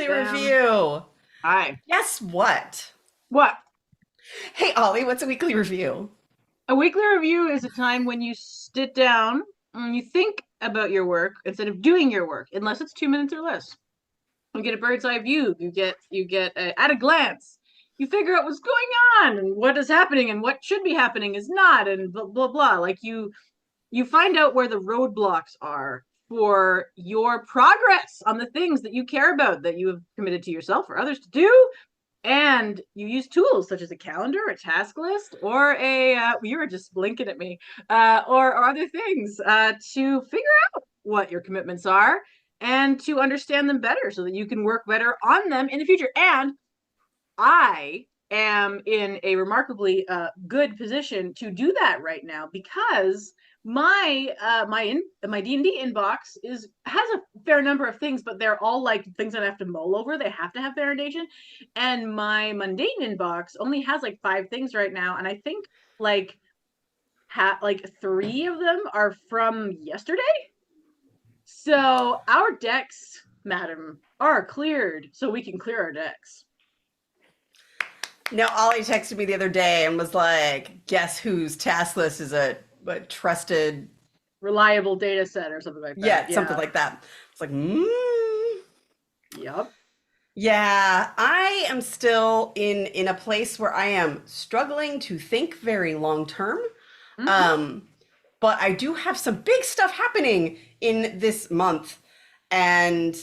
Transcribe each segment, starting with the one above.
weekly review. Hi. Guess what? What? Hey, Ollie, what's a weekly review? A weekly review is a time when you sit down and you think about your work instead of doing your work, unless it's 2 minutes or less. You get a bird's eye view. You get at a glance. You figure out what's going on and what is happening and what should be happening is not, and blah blah blah. Like you find out where the roadblocks are for your progress on the things that you care about, that you have committed to yourself or others to do. And you use tools such as a calendar, a task list, or you were just blinking at me, or other things to figure out what your commitments are and to understand them better so that you can work better on them in the future. And I am in a remarkably good position to do that right now because my D&D inbox has a fair number of things, but they're all like things that I have to mull over. They have to have validation, and my mundane inbox only has like 5 things right now, and I think like like 3 of them are from yesterday. So our decks, madam, are cleared, so we can clear our decks. Now, Ollie texted me the other day and was like, guess whose task list is a trusted, Reliable data set or something like that. yeah, something like that. It's like, Yep. yeah, I am still in a place where I am struggling to think very long term. Mm-hmm. Um, but I do have some big stuff happening in this month. And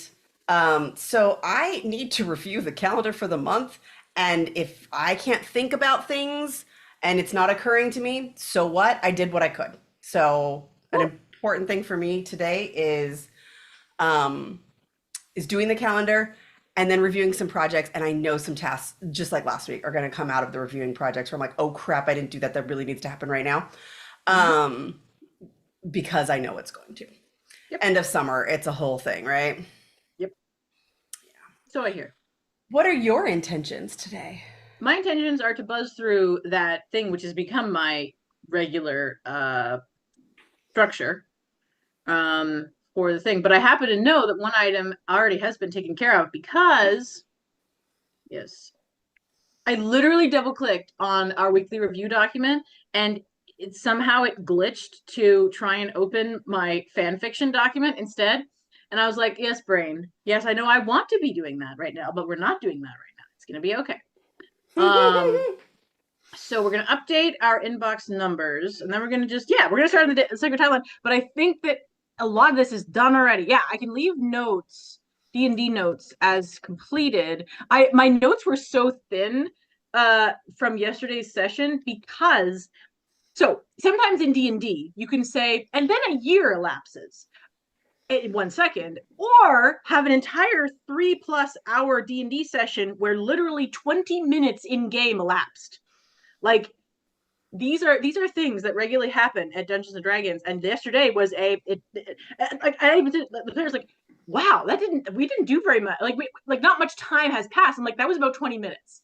so I need to review the calendar for the month. And if I can't think about things and it's not occurring to me, so what? I did what I could. So an Cool. important thing for me today um, is doing the calendar and then reviewing some projects. And I know some tasks, just like last week, are going to come out of the reviewing projects where I'm like, oh crap, I didn't do that. That really needs to happen right now. Mm-hmm. Um, because I know it's going to. Yep. End of summer, it's a whole thing, right? Yep. So I hear. What are your intentions today? My intentions are to buzz through that thing which has become my regular structure for the thing. But I happen to know that one item already has been taken care of because, yes, I literally double clicked on our weekly review document and somehow it glitched to try and open my fan fiction document instead. And I was like, yes, brain. Yes, I know I want to be doing that right now, but we're not doing that right now. It's going to be okay. So we're going to update our inbox numbers and then we're going to just, yeah, we're going to start on the sacred timeline. But I think that a lot of this is done already. Yeah, I can leave notes, D&D notes as completed. My notes were so thin from yesterday's session because so sometimes in D&D you can say, and then a year elapses in 1 second, or have an entire 3+ hour D&D session where literally 20 minutes in game elapsed. Like these are things that regularly happen at Dungeons and Dragons, and yesterday was like I even did, the players like, wow, we didn't do very much, like not much time has passed. I'm like, that was about 20 minutes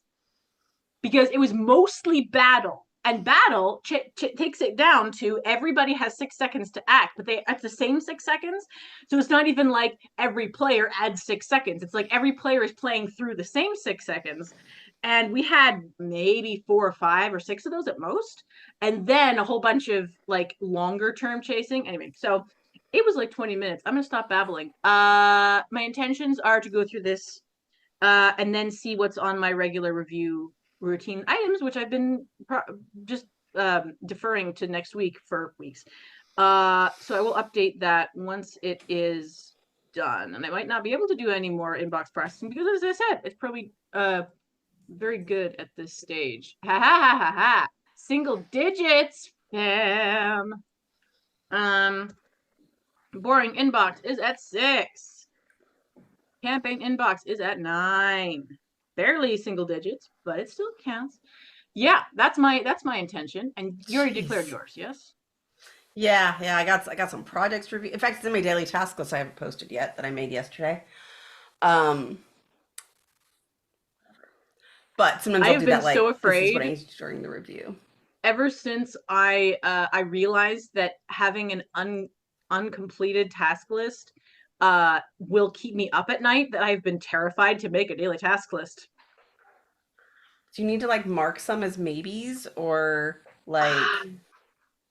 because it was mostly battle, and battle takes it down to everybody has 6 seconds to act, but they at the same 6 seconds. So it's not even like every player adds 6 seconds. It's like every player is playing through the same 6 seconds. And we had maybe 4 or 5 or 6 of those at most, and then a whole bunch of like longer term chasing. Anyway, so it was like 20 minutes. I'm gonna stop babbling. My intentions are to go through this and then see what's on my regular review routine items, which I've been just deferring to next week for weeks. So I will update that once it is done. And I might not be able to do any more inbox processing because, as I said, it's probably very good at this stage. Ha ha ha ha ha. Single digits, fam. Boring inbox is at 6. Campaign inbox is at 9. Barely single digits, but it still counts. Yeah, that's my intention. And you already declared Jeez. yours, yes? Yeah, I got some projects to review. In fact, it's in my daily task list I haven't posted yet that I made yesterday. Um, but sometimes I I'll have do been that so like this is what I afraid need during the review. ever since I realized that having an uncompleted task list will keep me up at night that I've been terrified to make a daily task list. Do you need to like mark some as maybes or like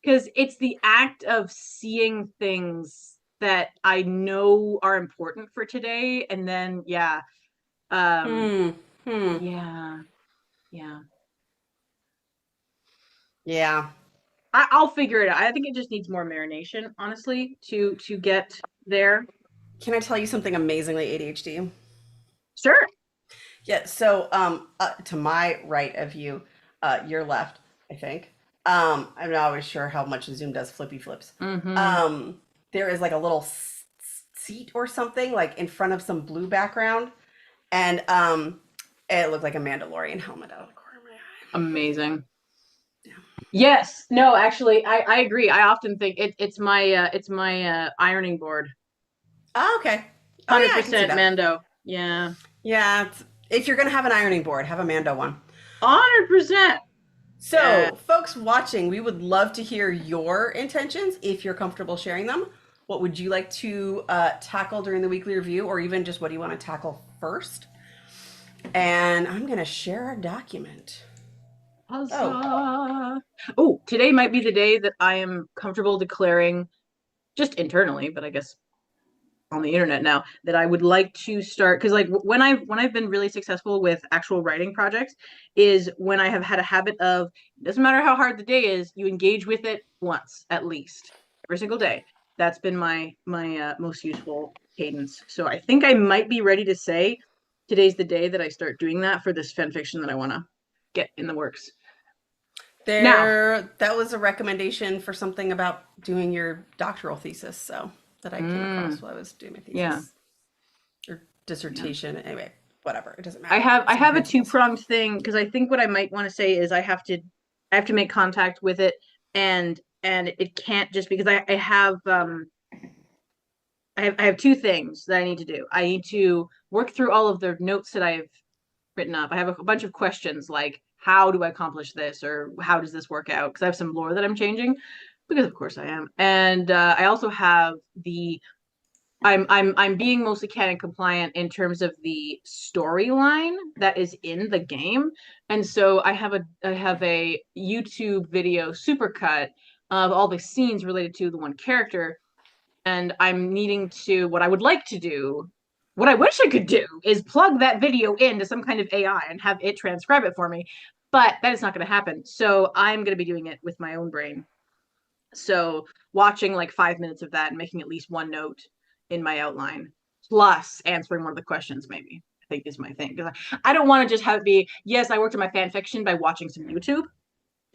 Because it's the act of seeing things that I know are important for today, and then um, hmm, hmm. yeah, yeah. Yeah. I'll figure it out. I think it just needs more marination, honestly, to get there. Can I tell you something amazingly ADHD? Sure. Yeah, so to my right of you, your left, I think. I'm not always sure how much Zoom does flippy flips. Mm-hmm. There is like a little seat or something like in front of some blue background, and it looked like a Mandalorian helmet out of the corner of my eye. Amazing. Yeah. Yes. No, actually, I agree. I often think it's my ironing board. Oh, okay. Oh yeah, I can see 100% that. Mando. Yeah. Yeah, if you're gonna have an ironing board, have a Mando one. 100%. Yeah. So, folks watching, we would love to hear your intentions if you're comfortable sharing them. What would you like to tackle during the weekly review, or even just what do you want to tackle first? And I'm going to share our document. Oh, Huzzah. Oh, today might be the day that I am comfortable declaring, just internally, but I guess on the internet now, that I would like to start, because like when I've been really successful with actual writing projects is when I have had a habit of, it doesn't matter how hard the day is, you engage with it once at least every single day. That's been my most useful cadence. So I think I might be ready to say today's the day that I start doing that for this fan fiction that I want to get in the works. Now, that was a recommendation for something about doing your doctoral thesis, so that I came across while I was doing my yeah. thesis or dissertation. Yeah. Anyway, whatever, it doesn't I matter. have I Same have a principles. two-pronged thing because I think what I might want to say is I have to make contact with it, and it can't just because I have two things that I need to do. I need to work through all of the notes that I've written up. I have a bunch of questions like how do I accomplish this or how does this work out? Because I have some lore that I'm changing because of course I am. And I also have the I'm being mostly canon compliant in terms of the storyline that is in the game. And so I have a YouTube video supercut of all the scenes related to the one character. And I'm needing to what I would like to do, what I wish I could do is plug that video into some kind of AI and have it transcribe it for me. But that is not going to happen. So I'm going to be doing it with my own brain. So watching like 5 minutes of that and making at least one note in my outline, plus answering one of the questions, maybe I think is my thing. Because I don't want to just have it be, yes, I worked on my fan fiction by watching some YouTube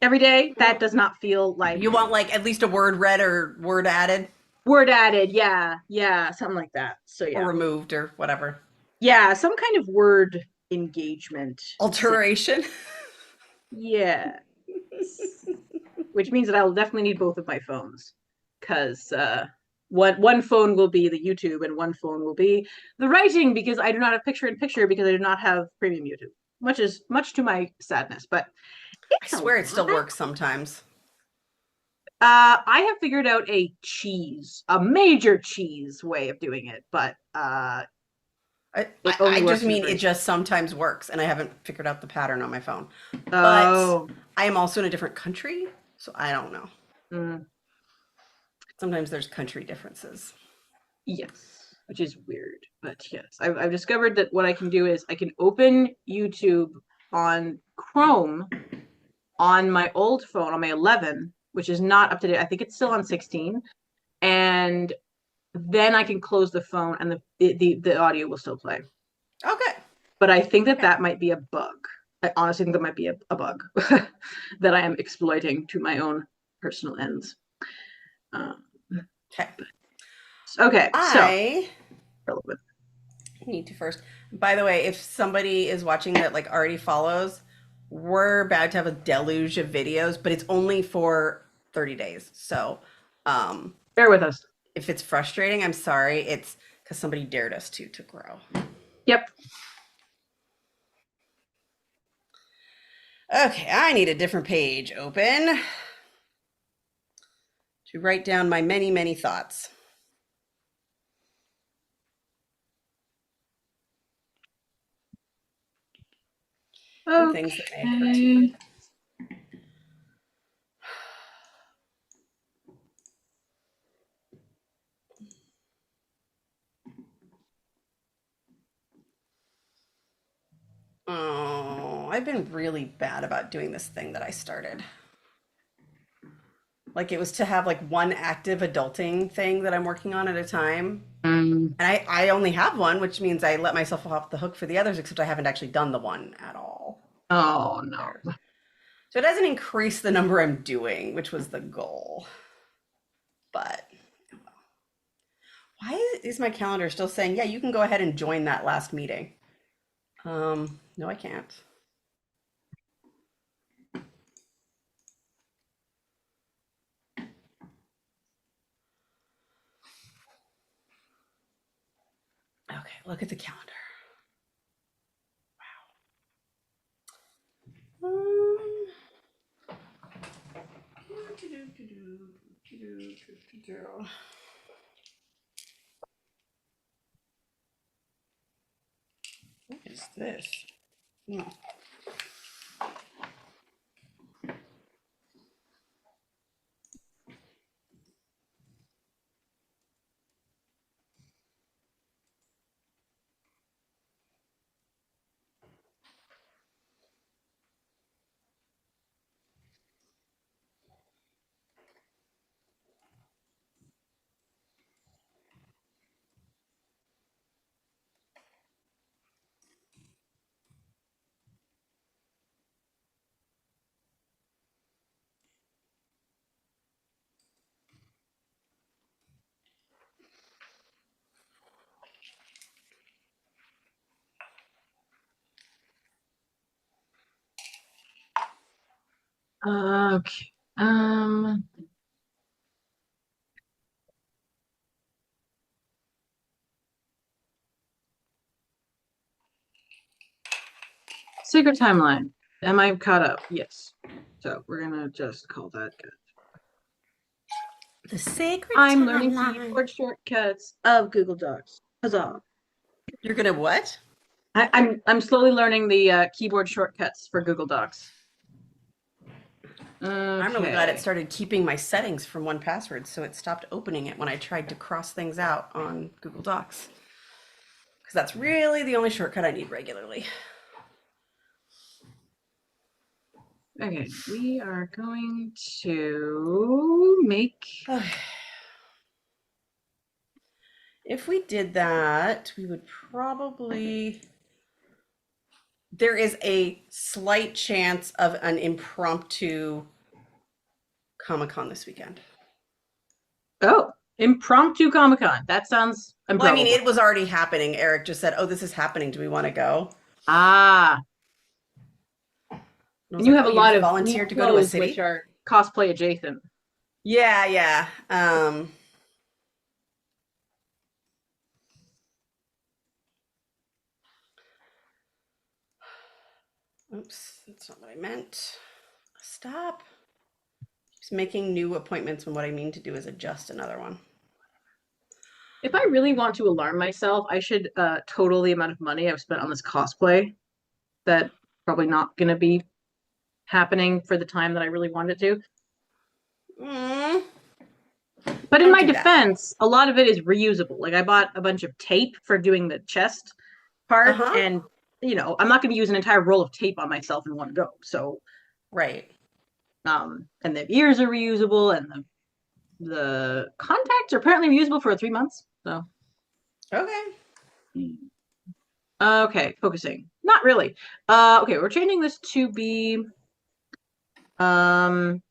every day. That does not feel like You want like at least a word read or word added word added. Yeah, yeah, something like that. So or yeah, removed or whatever. yeah, some kind of word engagement. Alteration. Yeah, which means that I'll definitely need both of my phones because one phone will be the YouTube and one phone will be the writing because I do not have picture in picture because I do not have premium YouTube. Much to my sadness, but I it's a swear it still lot. works sometimes. I have figured out a major cheese way of doing it, but it only I just works in mean very it small. just sometimes works, and I haven't figured out the pattern on my phone. But Oh, I am also in a different country, so I don't know. mm, Sometimes there's country differences. yes, which is weird, but yes, I've discovered that what I can do is I can open YouTube on Chrome on my old phone on my 11, which is not up to date. I think it's still on 16, and then I can close the phone and the audio will still play. Okay. But I think that Okay. that might be a bug. I honestly think that might be a bug that I am exploiting to my own personal ends. Um, Okay. okay, so I relevant. need to first. By the way, if somebody is watching that like already follows, we're about to have a deluge of videos, but it's only for 30 days. So, um, Bear with us. if it's frustrating, I'm sorry. It's because somebody dared us to grow. Yep. Okay, I need a different page open to write down my many, many thoughts. and things that may occur to you. Oh, I've been really bad about doing this thing that I started. Like it was to have like one active adulting thing that I'm working on at a time. Mm. And I only have one, which means I let myself off the hook for the others, except I haven't actually done the one at all. Oh no. There. So it doesn't increase the number I'm doing, which was the goal. But why is my calendar still saying, yeah, you can go ahead and join that last meeting? No, I can't. Okay, look at the calendar. Wow. What is this? Hmm. Okay. Secret timeline. Am I caught up? Yes. So we're gonna just call that good. The sacred I'm learning timeline. keyboard shortcuts of Google Docs. Huzzah! You're gonna what? I'm slowly learning the keyboard shortcuts for Google Docs. I'm really glad it Okay. started keeping my settings from 1Password, so it stopped opening it when I tried to cross things out on Google Docs. Because that's really the only shortcut I need regularly. Okay, we are going to make. Okay. If we did that, we would probably. There is a slight chance of an impromptu Comic-Con this weekend. Oh, impromptu Comic-Con. That sounds Well, I mean, improbable. it was already happening. Eric just said, "Oh, this is happening. Do we want to go?" Ah, And I was and you like, have "Oh, a you lot just of neat volunteered to go to a clothes which city?" are cosplay adjacent. Yeah, yeah. Oops, that's not what I meant. Stop. Just making new appointments when what I mean to do is adjust another one. If I really want to alarm myself, I should total the amount of money I've spent on this cosplay. That probably not going to be happening for the time that I really want it to. Mm, But in don't my do that. defense, a lot of it is reusable. Like I bought a bunch of tape for doing the chest part, Uh-huh. and I'm not going to use an entire roll of tape on myself in one go. So, Right. and the ears are reusable, and the contacts are apparently reusable for 3 months. So, Okay. okay, focusing. Not really. Okay, we're changing this to be um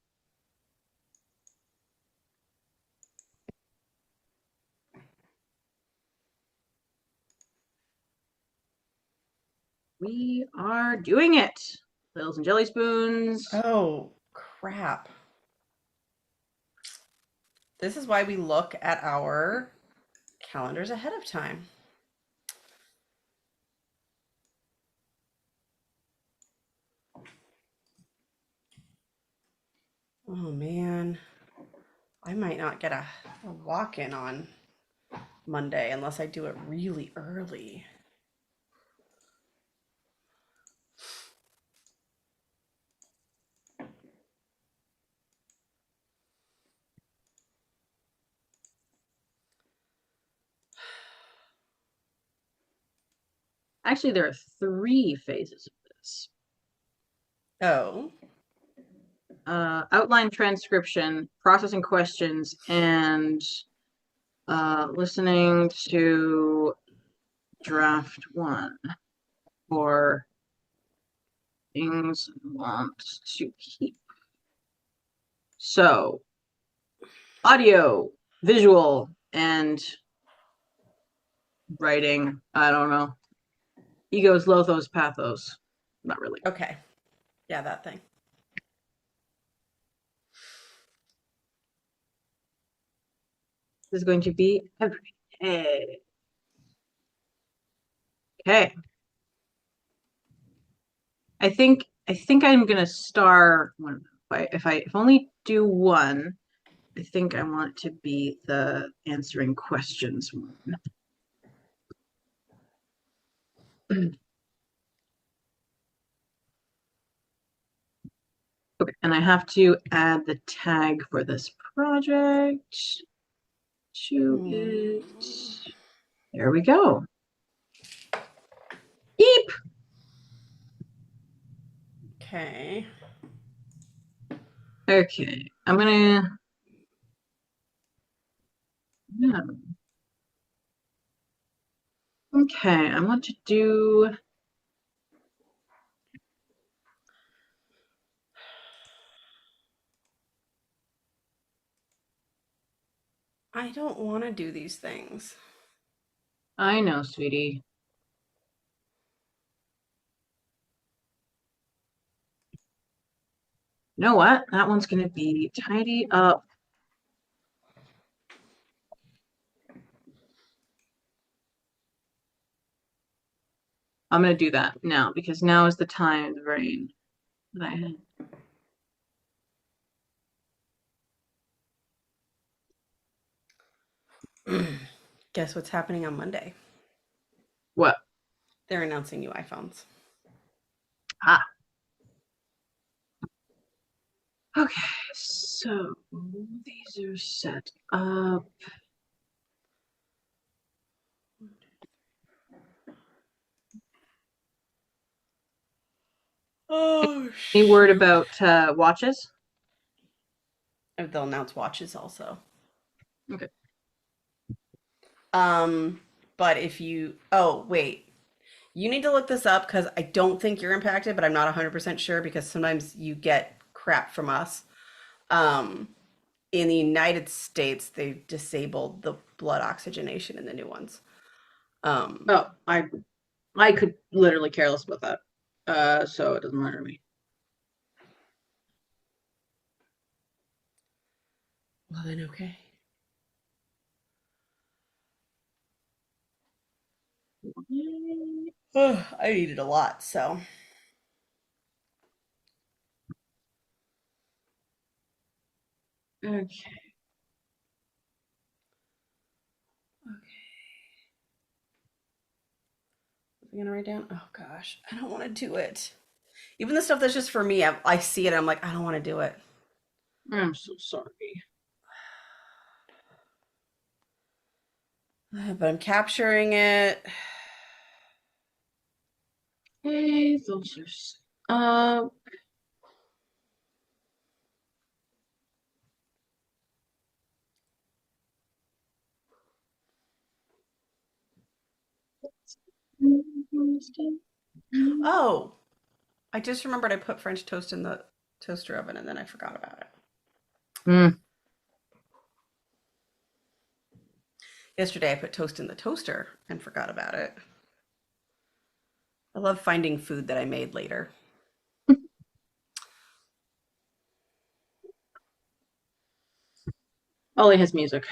we are doing it. Pills and jelly spoons. Oh, crap. This is why we look at our calendars ahead of time. Oh, man. I might not get a walk-in on Monday unless I do it really early. Actually, there are 3 phases of this. Oh. Outline transcription, processing questions, and listening to draft 1 for things I want to keep. So, audio, visual, and writing. I don't know. Egos, lothos, pathos. Not really. Okay. Yeah, that thing. This is going to be every day. Okay. I think I'm gonna star one. If I only do one, I think I want to be the answering questions one. Okay, and I have to add the tag for this project to it. There we go. Beep. Okay. Okay, I'm gonna. Yeah. Okay, I want to do. I don't want to do these things. I know, sweetie. You know what? That one's gonna be tidy up. I'm gonna do that now because now is the time of the rain that I had. Guess what's happening on Monday? What? They're announcing new iPhones. Ah. Okay, so these are set up. Oh, Any word about watches? they'll announce watches also. Okay. But if you, oh, wait, you need to look this up because I don't think you're impacted, but I'm not 100% sure because sometimes you get crap from us. Um, in the United States, they've disabled the blood oxygenation in the new ones. Oh, I could literally care less about that. So it doesn't matter to me. Well, then, okay. I needed a lot, so. Okay. I'm gonna write down. Oh gosh, I don't want to do it. Even the stuff that's just for me, I see it. I'm like, I don't want to do it. I'm so sorry. But I'm capturing it. Hey, those are set up. Oh, I just remembered I put French toast in the toaster oven and then I forgot about it. Mm. Yesterday I put toast in the toaster and forgot about it. I love finding food that I made later. Ollie has music.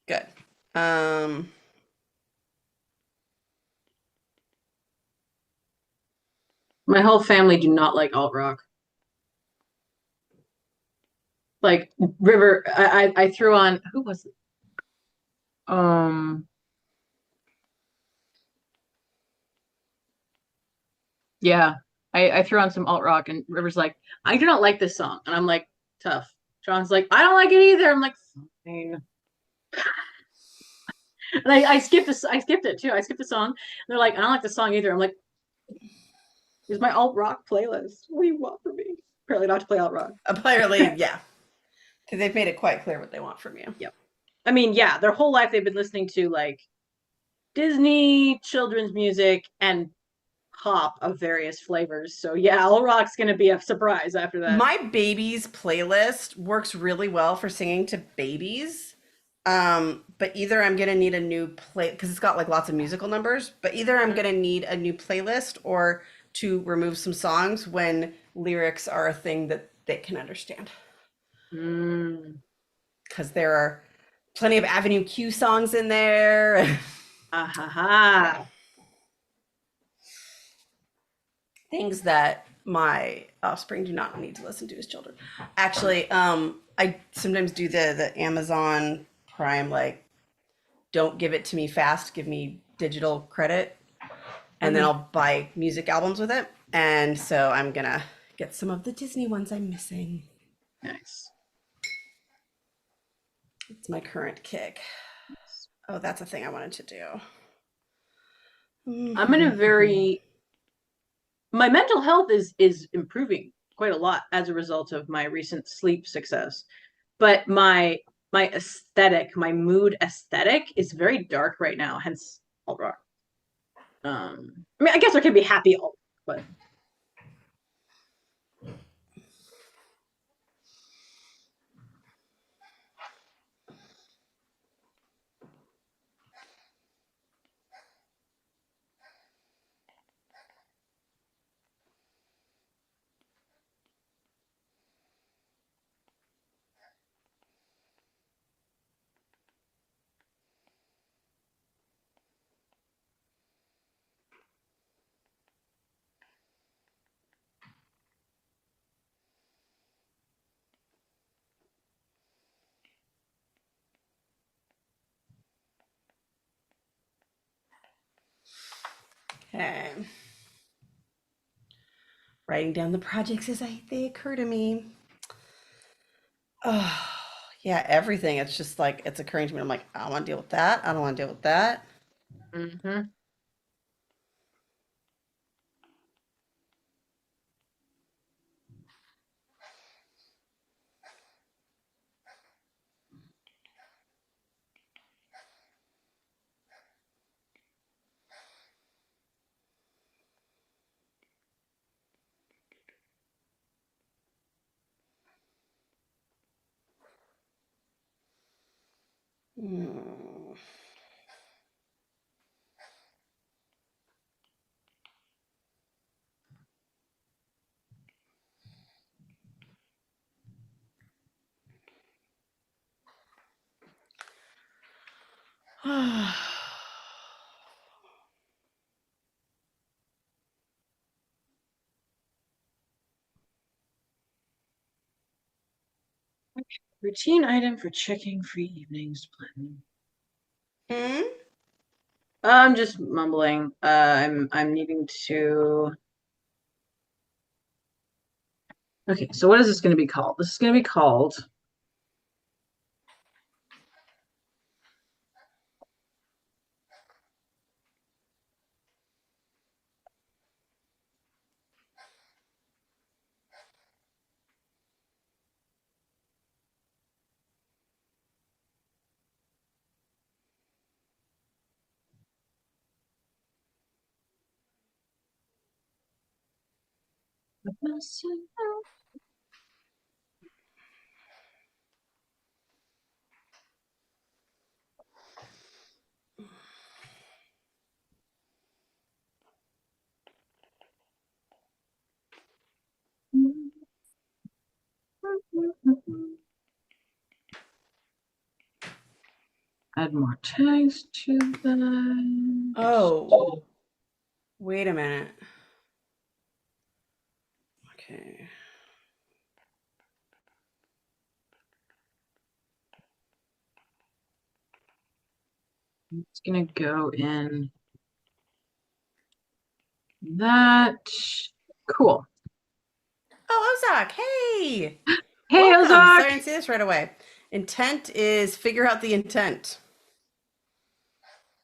Good. My whole family do not like alt rock. Like River, I threw on, who was it? Yeah, I threw on some alt rock and River's like, I do not like this song. And I'm like, tough. John's like, I don't like it either. I'm like, fine. And I skipped this. I skipped it too. I skipped the song. They're like, I don't like the song either. I'm like, here's my alt rock playlist. What do you want from me? Apparently not to play alt rock. Apparently, yeah, because they've made it quite clear what they want from you. Yep. I mean, yeah, their whole life they've been listening to like Disney children's music and pop of various flavors. So yeah, alt rock's gonna be a surprise after that. My baby's playlist works really well for singing to babies. But either I'm gonna need a new play because it's got like lots of musical numbers, but either I'm gonna need a new playlist or to remove some songs when lyrics are a thing that they can understand. Mm. Because there are plenty of Avenue Q songs in there. Ah ha ha. Things that my offspring do not need to listen to as children. Actually, I sometimes do the Amazon Prime like don't give it to me fast, give me digital credit, and then Mhm. I'll buy music albums with it. And so I'm gonna get some of the Disney ones I'm missing. Nice. It's my current kick. Oh, that's a thing I wanted to I'm in a do. very my mental health is improving quite a lot as a result of my recent sleep success. But my aesthetic, my mood aesthetic is very dark right now, hence alt rock. I mean, I guess there can be happy alt, but Okay. Writing down the projects as they occur to me. Oh, yeah, everything. It's just like it's occurring to me. I'm like, I don't want to deal with that. I don't want to deal with that. mm-hmm. Hmm. Routine item for checking free evenings planning. Hmm? I'm just mumbling. I'm needing to. Okay, so what is this going to be called? This is going to be called. Add more tags to that. Oh, wait a minute. Okay. It's gonna go in that. Cool. Oh, Ozak, hey! Hey, Welcome. Ozark. Sorry I didn't see this right away. Intent is figure out the intent.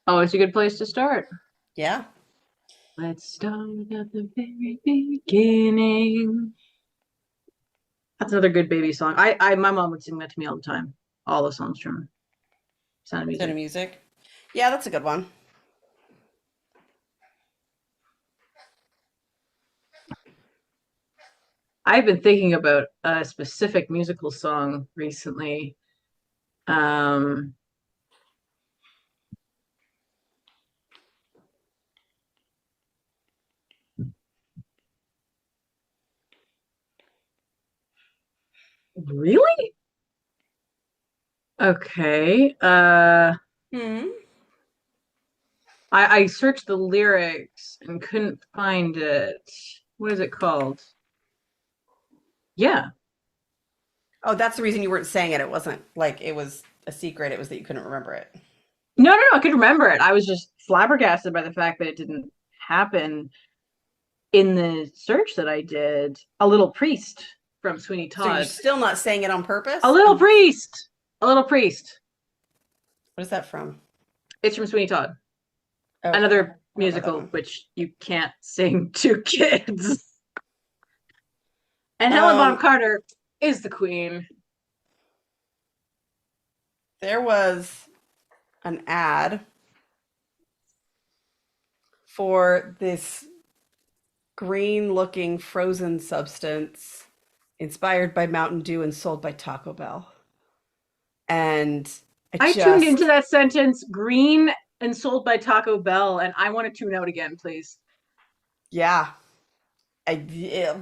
Oh, it's a good place to start. Yeah. Let's start at the very beginning. That's another good baby song. My mom would sing that to me all the time. All the songs from Sound of Sound Music. of Music. Yeah, that's a good one. I've been thinking about a specific musical song recently. Um, really? Okay. Hmm. I searched the lyrics and couldn't find it. What is it called? Yeah. Oh, that's the reason you weren't saying it. It wasn't like it was a secret. It was that you couldn't remember it. No, no, no, I could remember it. I was just flabbergasted by the fact that it didn't happen in the search that I did. A Little Priest from Sweeney So you're Todd. still not saying it on A purpose? Little Priest. A Little Priest. What is that from? It's from Sweeney Todd. Okay. Another I don't know that musical one. which you can't sing to kids. And Helen Bonham Um, Carter is the queen. there was an ad for this green looking frozen substance inspired by Mountain Dew and sold by Taco Bell. And I I tuned into just, that sentence, green and sold by Taco Bell, and I want to tune out again, please. yeah. Yeah.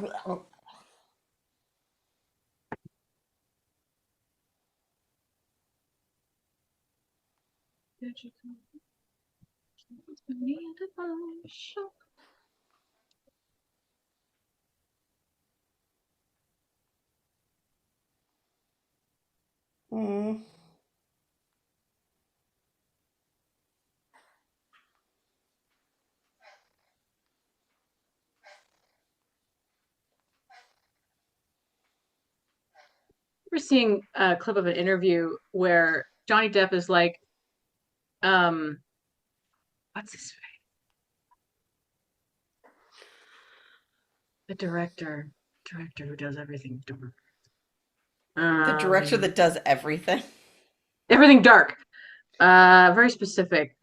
Mm. We're seeing a clip of an interview where Johnny Depp is like, um, what's his face? The director who does everything dark. The director Um, that does everything. everything dark. Very specific.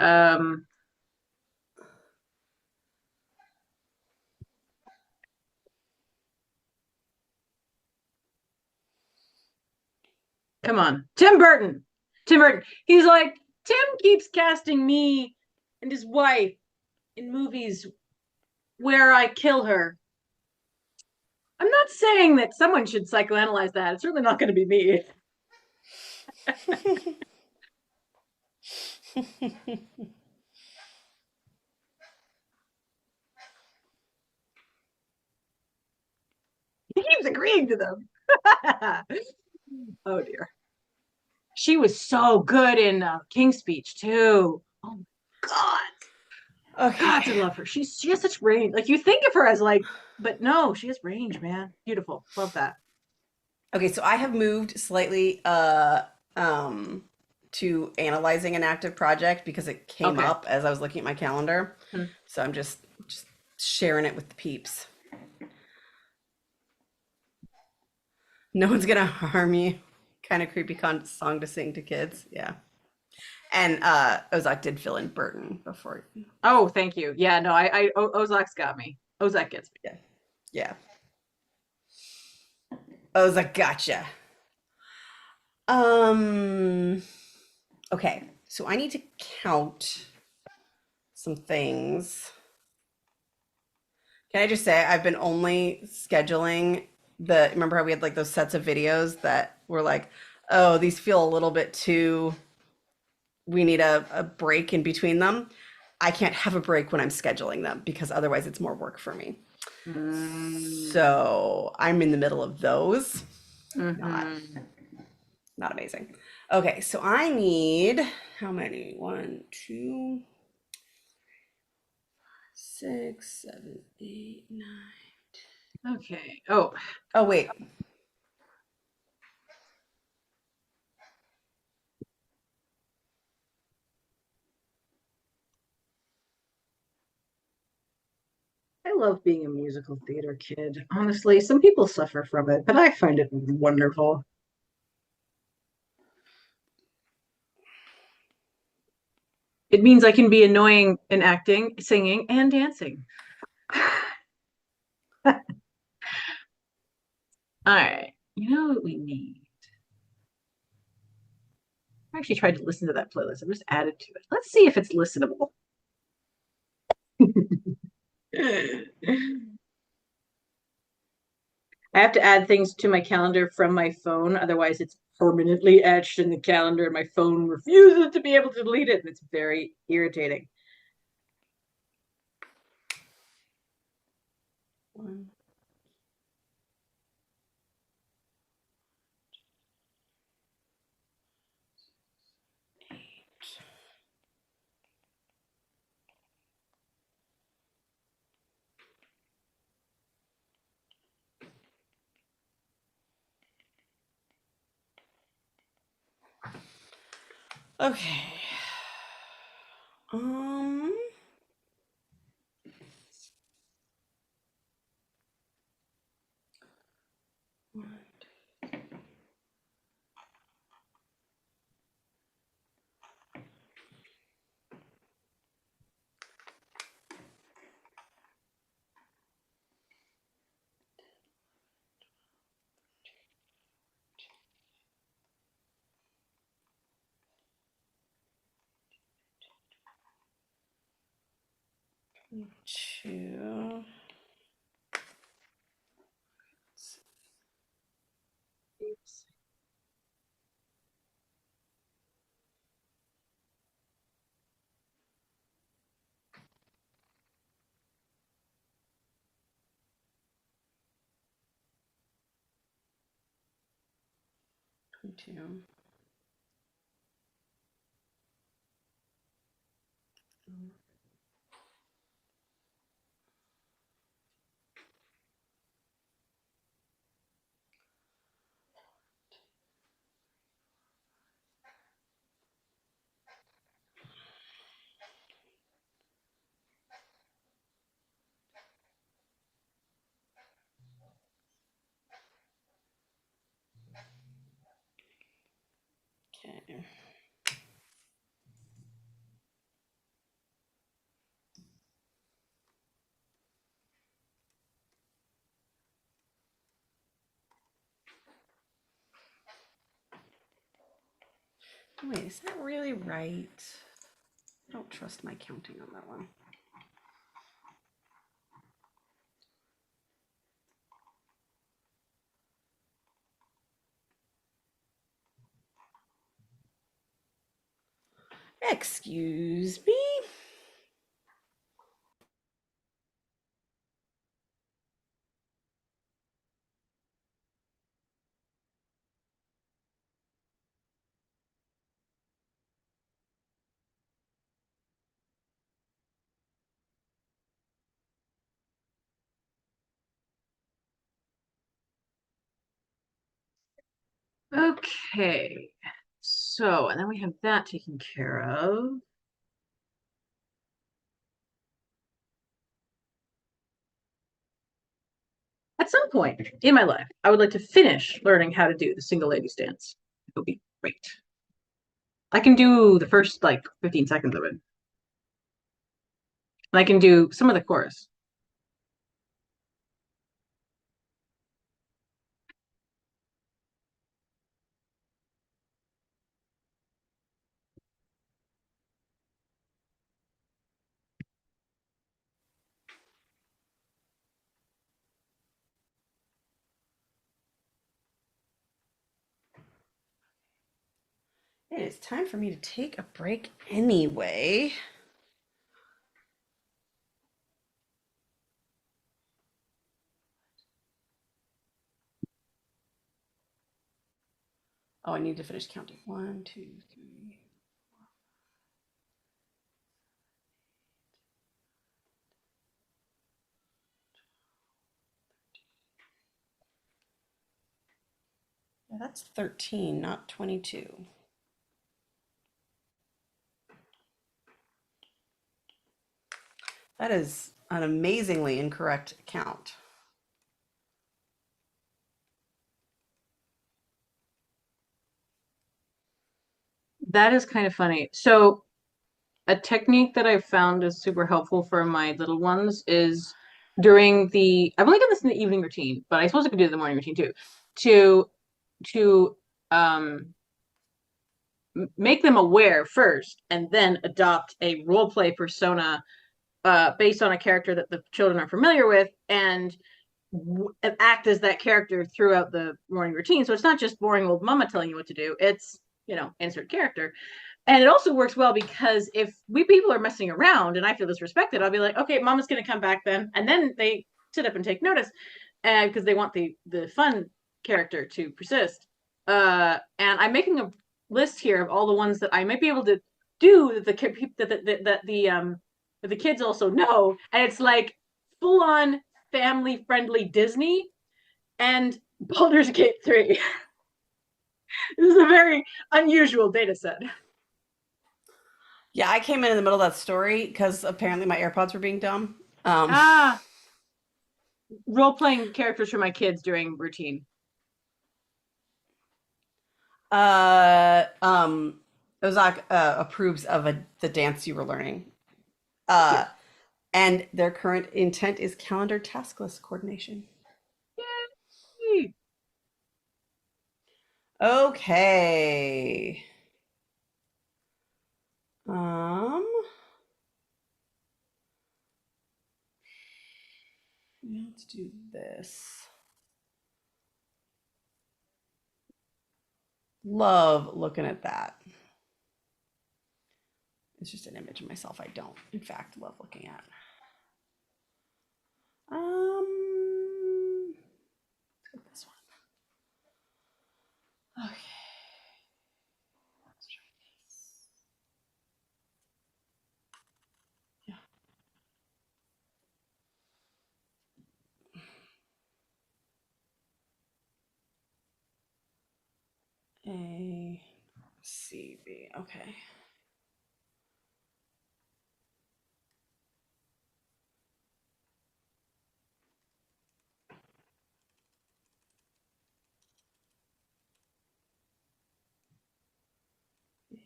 Come on, Tim Burton. Tim Burton. He's like, Tim keeps casting me and his wife in movies where I kill her. I'm not saying that someone should psychoanalyze that. It's certainly not going to be me. He keeps agreeing to them. Oh dear. She was so good in King's Speech too. Oh my god. God, I Okay. love her. She has such range. Like you think of her as like, but no, she has range, man. Beautiful. Love that. Okay, so I have moved slightly um to analyzing an active project because it came Okay. up as I was looking at my calendar. Hmm. So I'm just sharing it with the peeps. No one's gonna harm you. Kind of creepy song to sing to kids. Yeah. And Ozak did fill in Burton before. Oh, thank you. Yeah, no, Ozak's got me. Ozak gets me. Yeah. Yeah. Ozak gotcha. Um okay. So I need to count some things. Can I just say I've been only scheduling remember how we had like those sets of videos that were like, oh, these feel a little bit too, we need a break in between them. I can't have a break when I'm scheduling them because otherwise it's more work for me. Mm. So I'm in the middle of those. Not Mm-hmm. not amazing. Okay, so I need how many? One, two, six, seven, eight, nine. Okay. Oh, Oh, wait. love being a musical theater kid. Honestly, some people suffer from it, but I find it wonderful. It means I can be annoying in acting, singing, and dancing. All right. You know what we need? I actually tried to listen to that playlist. I just added to it. Let's see if it's listenable. I have to add things to my calendar from my phone. Otherwise, it's permanently etched in the calendar, and my phone refuses to be able to delete it. And it's very irritating. One. Okay. Um. 2. 22. Okay. Wait, is that really right? I don't trust my counting on that one. Excuse me. Okay. So, and then we have that taken care of. At some point in my life, I would like to finish learning how to do the single lady stance. It would be great. I can do the first like 15 seconds of it. And I can do some of the chorus. It is time for me to take a break anyway. Oh, I need to finish counting. 1, 2, 3. Yeah, that's 13, not 22. That is an amazingly incorrect count. That is kind of funny. So a technique that I've found is super helpful for my little ones is during the I've only done this in the evening routine, but I suppose I could do it in the morning routine too. To to um make them aware first and then adopt a role play persona based on a character that the children are familiar with and act as that character throughout the morning routine. So it's not just boring old mama telling you what to do. It's, insert character. And it also works well because if we people are messing around and I feel disrespected, I'll be like, okay, mama's going to come back then. And then they sit up and take notice because they want the fun character to persist. And I'm making a list here of all the ones that I might be able to do that the kids also know. And it's like full on family friendly Disney and Baldur's Gate 3. This is a very unusual data set. Yeah, I came in the middle of that story because apparently my AirPods were being dumb. Um, Ah, role playing characters for my kids during routine. uh, um, Ozak approves of the dance you were learning. Thank you. Uh, and their current intent is calendar task list coordination. Yay. Okay. Um, let's do this. Love looking at that. It's just an image of myself I don't, in fact, love looking at. Let's get this one. Okay. Let's try this. Yeah. A C B. Okay.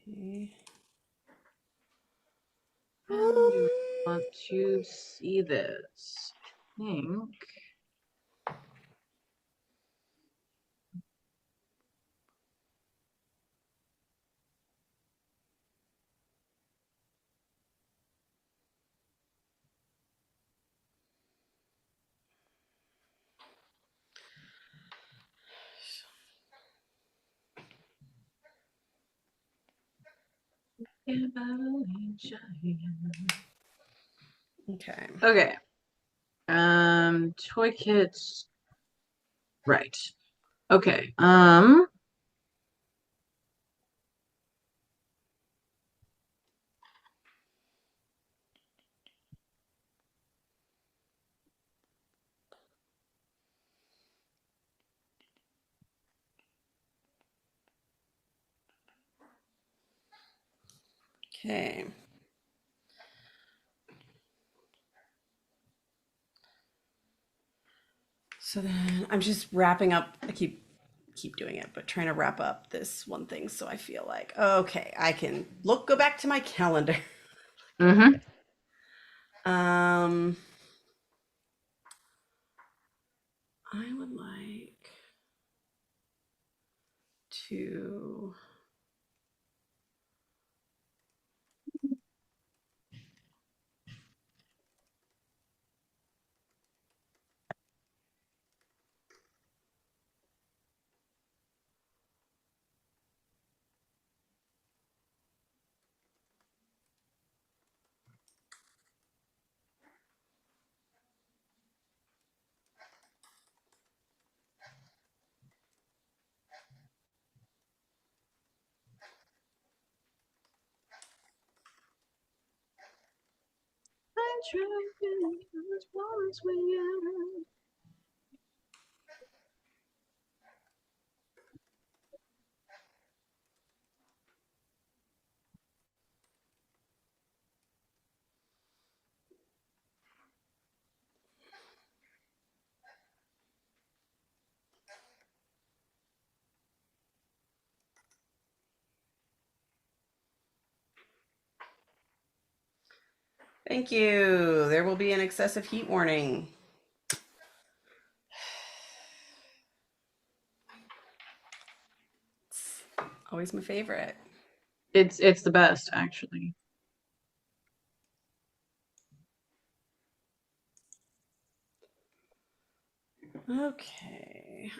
Okay. When do I want to see this? I think. Okay. Okay. Toy kits. Right. Okay. Okay. So then I'm just wrapping up. I keep doing it, but trying to wrap up this one thing so I feel like okay, I can go back to my calendar. Mm-hmm. um I would like to I tried once when you. Thank you. There will be an excessive heat warning. It's always my favorite. It's the best, actually. Okay.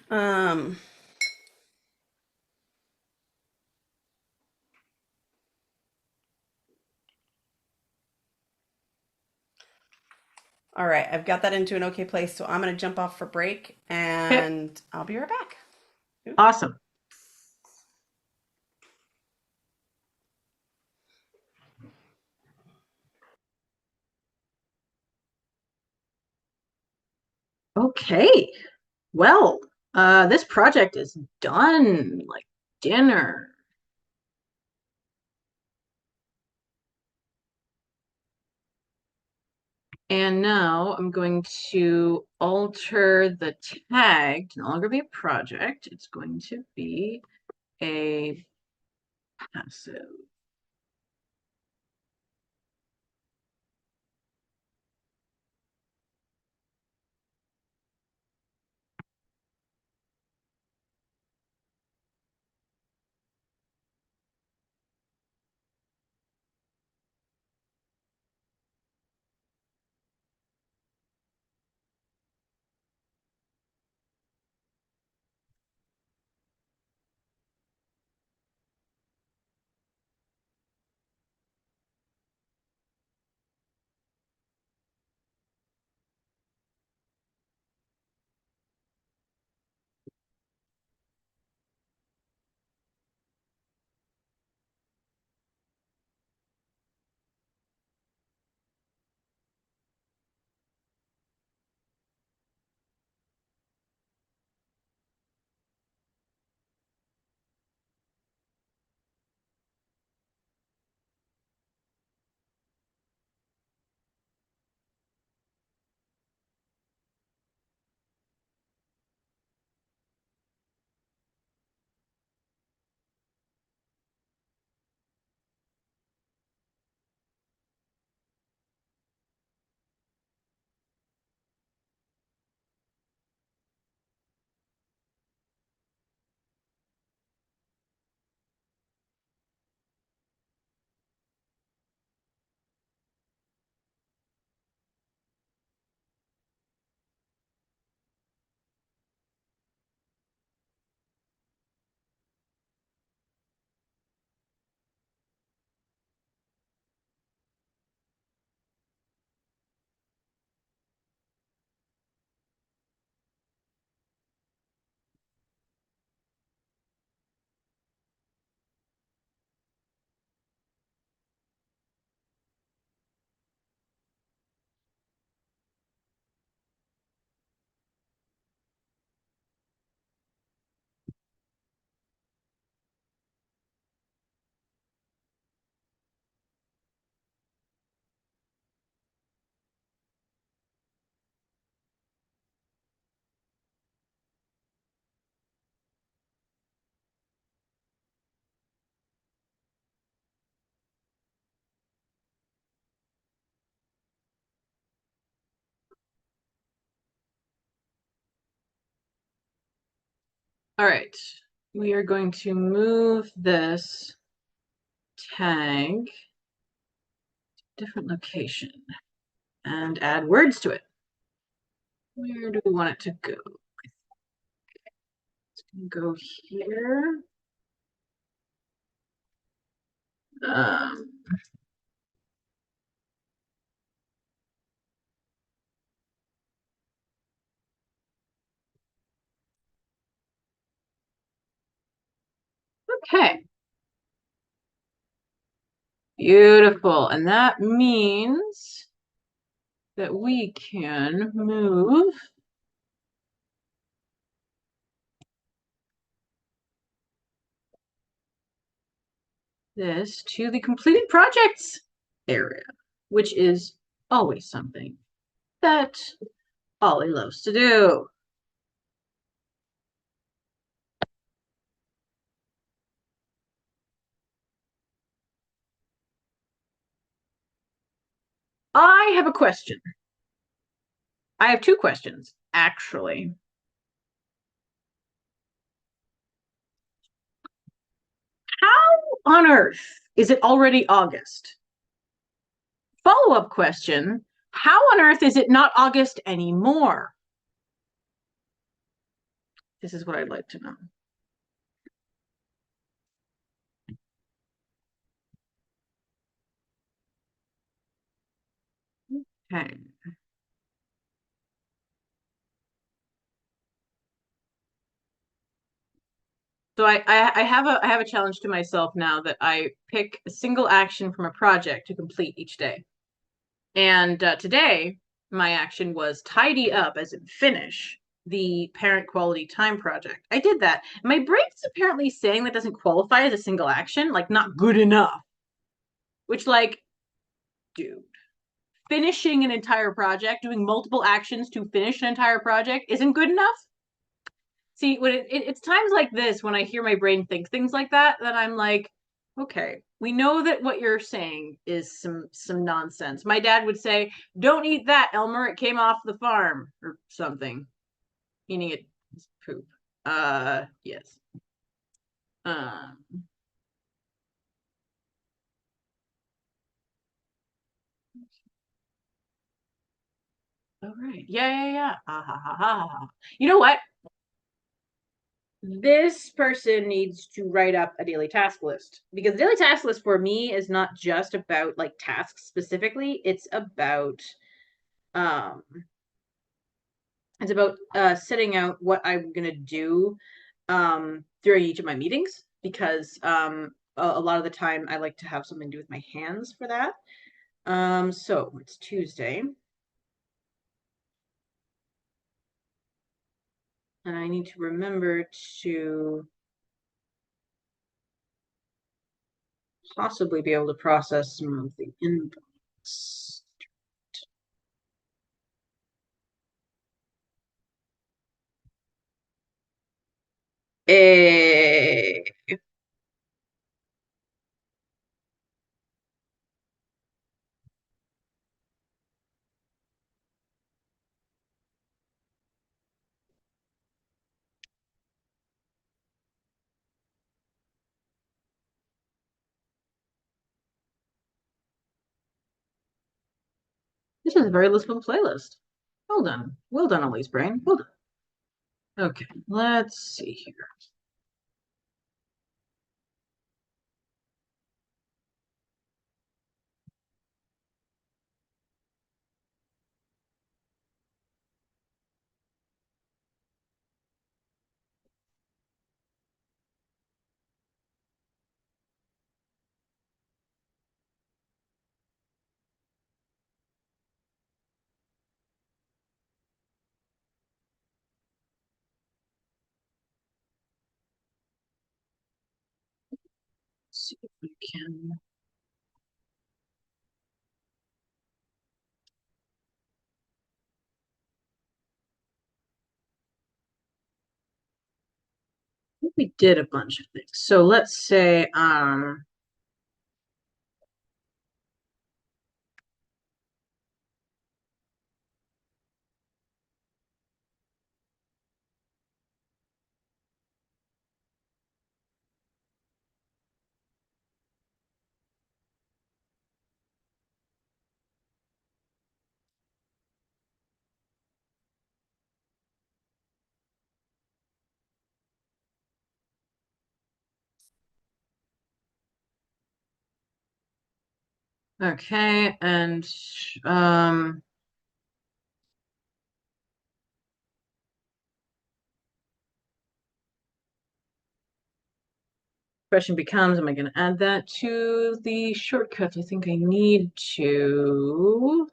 All right, I've got that into an okay place, so I'm gonna jump off for break Okay, and I'll be right back. awesome. Okay, well, this project is done, like dinner. And now I'm going to alter the tag to no longer be a project. It's going to be a passive. All right, we are going to move this tag to a different location and add words to it. Where do we want it to go? It's going to go here. Um, okay. Beautiful. And that means that we can move this to the completed projects area, which is always something that Ollie loves to do. I have a question. I have two questions, actually. How on earth is it already August? Follow-up question, how on earth is it not August anymore? This is what I'd like to know. Okay. So I have a challenge to myself now that I pick a single action from a project to complete each day. And today, my action was tidy up, as in finish the parent quality time project. I did that. My brain's apparently saying that doesn't qualify as a single action, like not good enough. Which, like, dude, finishing an entire project, doing multiple actions to finish an entire project isn't good enough. See, when it's times like this when I hear my brain think things like that, that I'm like, okay, we know that what you're saying is some nonsense. My dad would say, "Don't eat that, Elmer. It came off the farm," or something. Meaning it is poop. Yes. Um, all right. Yeah, yeah, yeah. Ah, ha, ha, ha, ha. You know what? This person needs to write up a daily task list, because daily task list for me is not just about like tasks specifically. Um it's about setting out what I'm gonna do during each of my meetings, because a lot of the time I like to have something to do with my hands for that. So it's Tuesday, and I need to remember to possibly be able to process some of the inputs. Eh, this is a very listenable playlist. Well done. Well done, Ollie's brain. Well done. Okay, let's see here. Let's see if we can. I think we did a bunch of things. So let's say, okay, and um, question becomes, am I going to add that to the shortcut? I think I need to.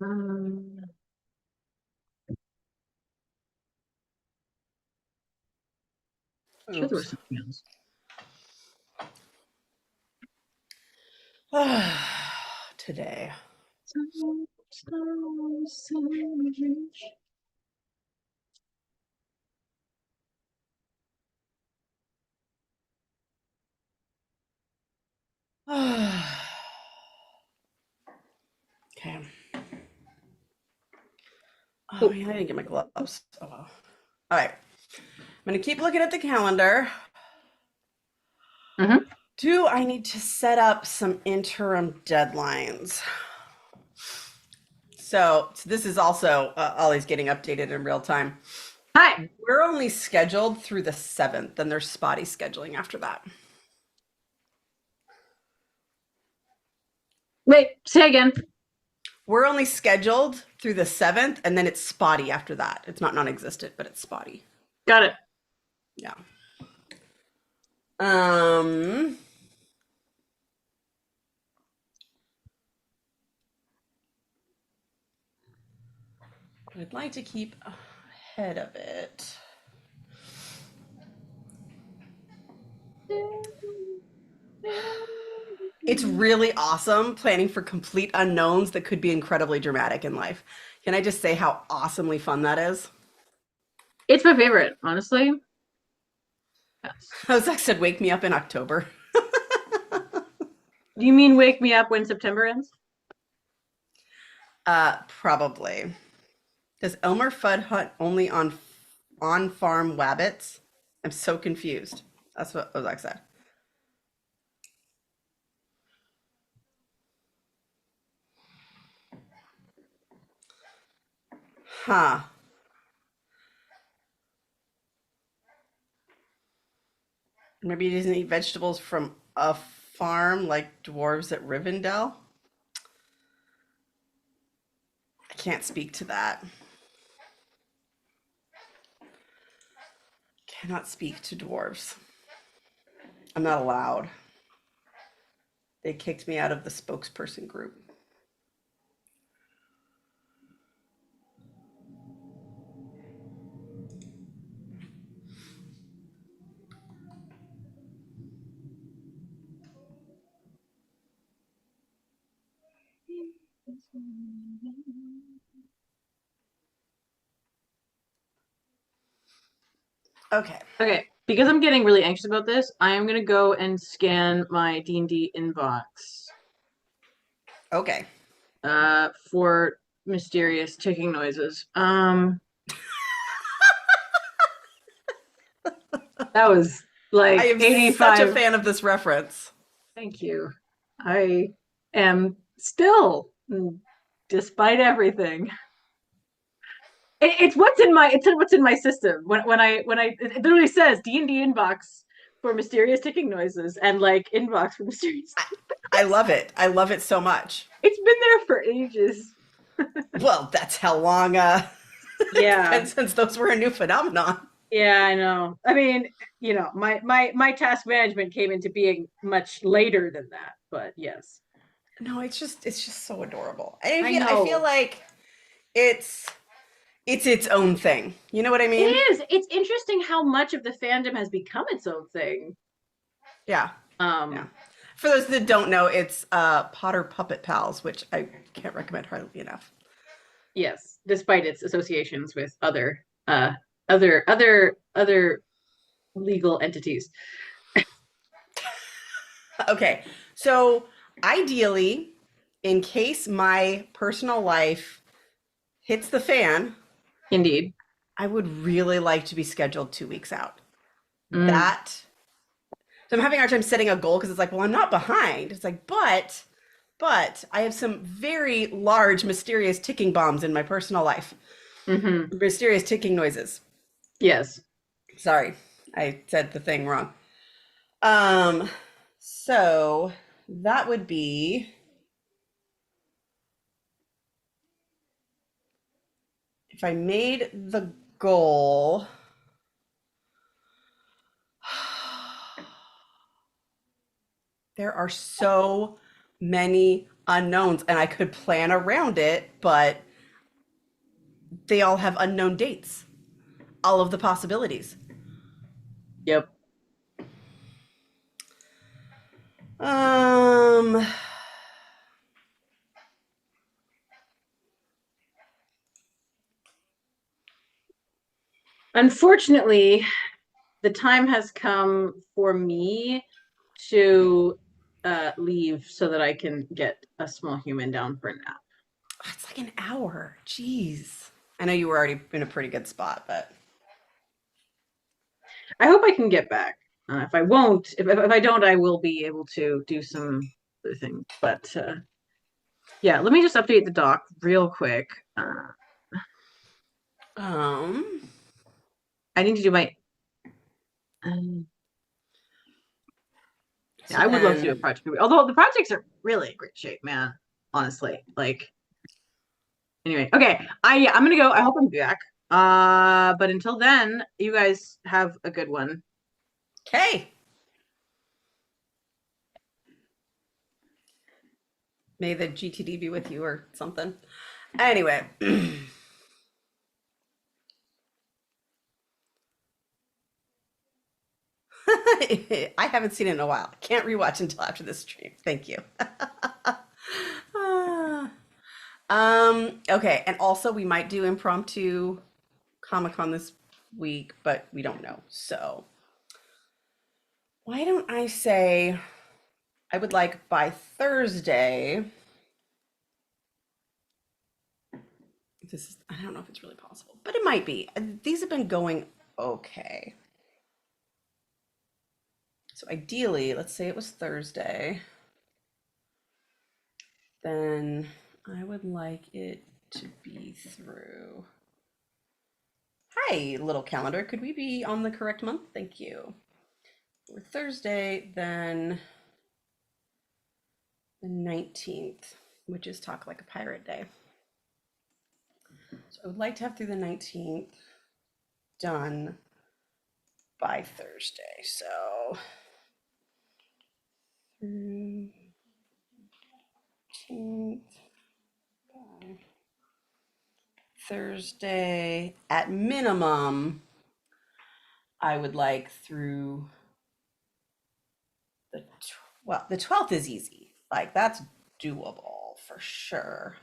Um, sure there was Oops. something else. Today. Okay. Oh, Oh, man, I didn't get my gloves. Oh, well. All right. I'm going to keep looking at the calendar. mhm. Do I need to set up some interim deadlines? So this is also Ollie's getting updated in real time. Hi. We're only scheduled through the 7th, and there's spotty scheduling after that. Wait, say again. We're only scheduled through the 7th, and then it's spotty after that. It's not non-existent, but it's spotty. Got it. Yeah. Um, I'd like to keep ahead of it. It's really awesome planning for complete unknowns that could be incredibly dramatic in life. Can I just say how awesomely fun that is? It's my favorite, honestly. Yes. As I said, wake me up in October. Do you mean wake me up when September ends? Probably. Does Elmer Fudd hunt only on farm wabbits? I'm so confused. That's what Ozak said. Huh. Maybe he doesn't eat vegetables from a farm like dwarves at Rivendell? I can't speak to that. Cannot speak to dwarves. I'm not allowed. They kicked me out of the spokesperson group. Okay. Okay, because I'm getting really anxious about this, I am gonna go and scan my D&D inbox Okay. for mysterious ticking noises. That was I like am such a 85. fan of this reference. Thank you. I am still, despite everything. It's what's in my system. When I it literally says D&D inbox for mysterious ticking noises and like inbox for mysterious. I love it. I love it so much. It's been there for ages. Well, that's how long it's Yeah. been since those were a new phenomenon. Yeah, I know. I mean, my task management came into being much later than that, but yes. No, it's just so adorable. I I feel know. like it's it's its own thing. You know what I It mean? is. It's interesting how much of the fandom has become its own thing. Yeah. Yeah. Um, For those that don't know, it's Potter Puppet Pals, which I can't recommend highly enough. yes, despite its associations with other legal entities. Okay. So, ideally, in case my personal life hits the fan, Indeed. I would really like to be scheduled 2 weeks out. Mm. That So I'm having a hard time setting a goal because it's like, well, I'm not behind. It's like, but I have some very large, mysterious ticking bombs in my personal life. Hmm. Mysterious ticking noises. Yes. Sorry, I said the thing wrong. Um, so that would be if I made the goal. There are so many unknowns and I could plan around it, but they all have unknown dates, all of the possibilities. Yep. Um, Unfortunately, the time has come for me to leave so that I can get a small human down for a nap. it's like an hour. Jeez. I know you were already in a pretty good spot, but I hope I can get back. If I won't, if I don't, I will be able to do some other things. But yeah, let me just update the doc real quick. um, I need to do my. Um, yeah, so I would love to do a then, project. Although the projects are really in great shape, man. Honestly, like. Anyway, okay. I'm gonna go. I hope I'm back. But until then, you guys have a good one. okay. May the GTD be with you or something. Anyway. I haven't seen it in a while. Can't rewatch until after this stream. Thank you. Okay, and also we might do impromptu Comic-Con this week, but we don't know. So why don't I say I would like by Thursday. This is, I don't know if it's really possible, but it might be. These have been going okay. So ideally, let's say it was Thursday, then I would like it to be through. Hi, little calendar. Could we be on the correct month? Thank you. For Thursday, then the 19th, which is Talk Like a Pirate Day. So I would like to have through the 19th done by Thursday. So through 19th by Thursday at minimum, I would like through the the 12th is easy. Like that's doable for sure.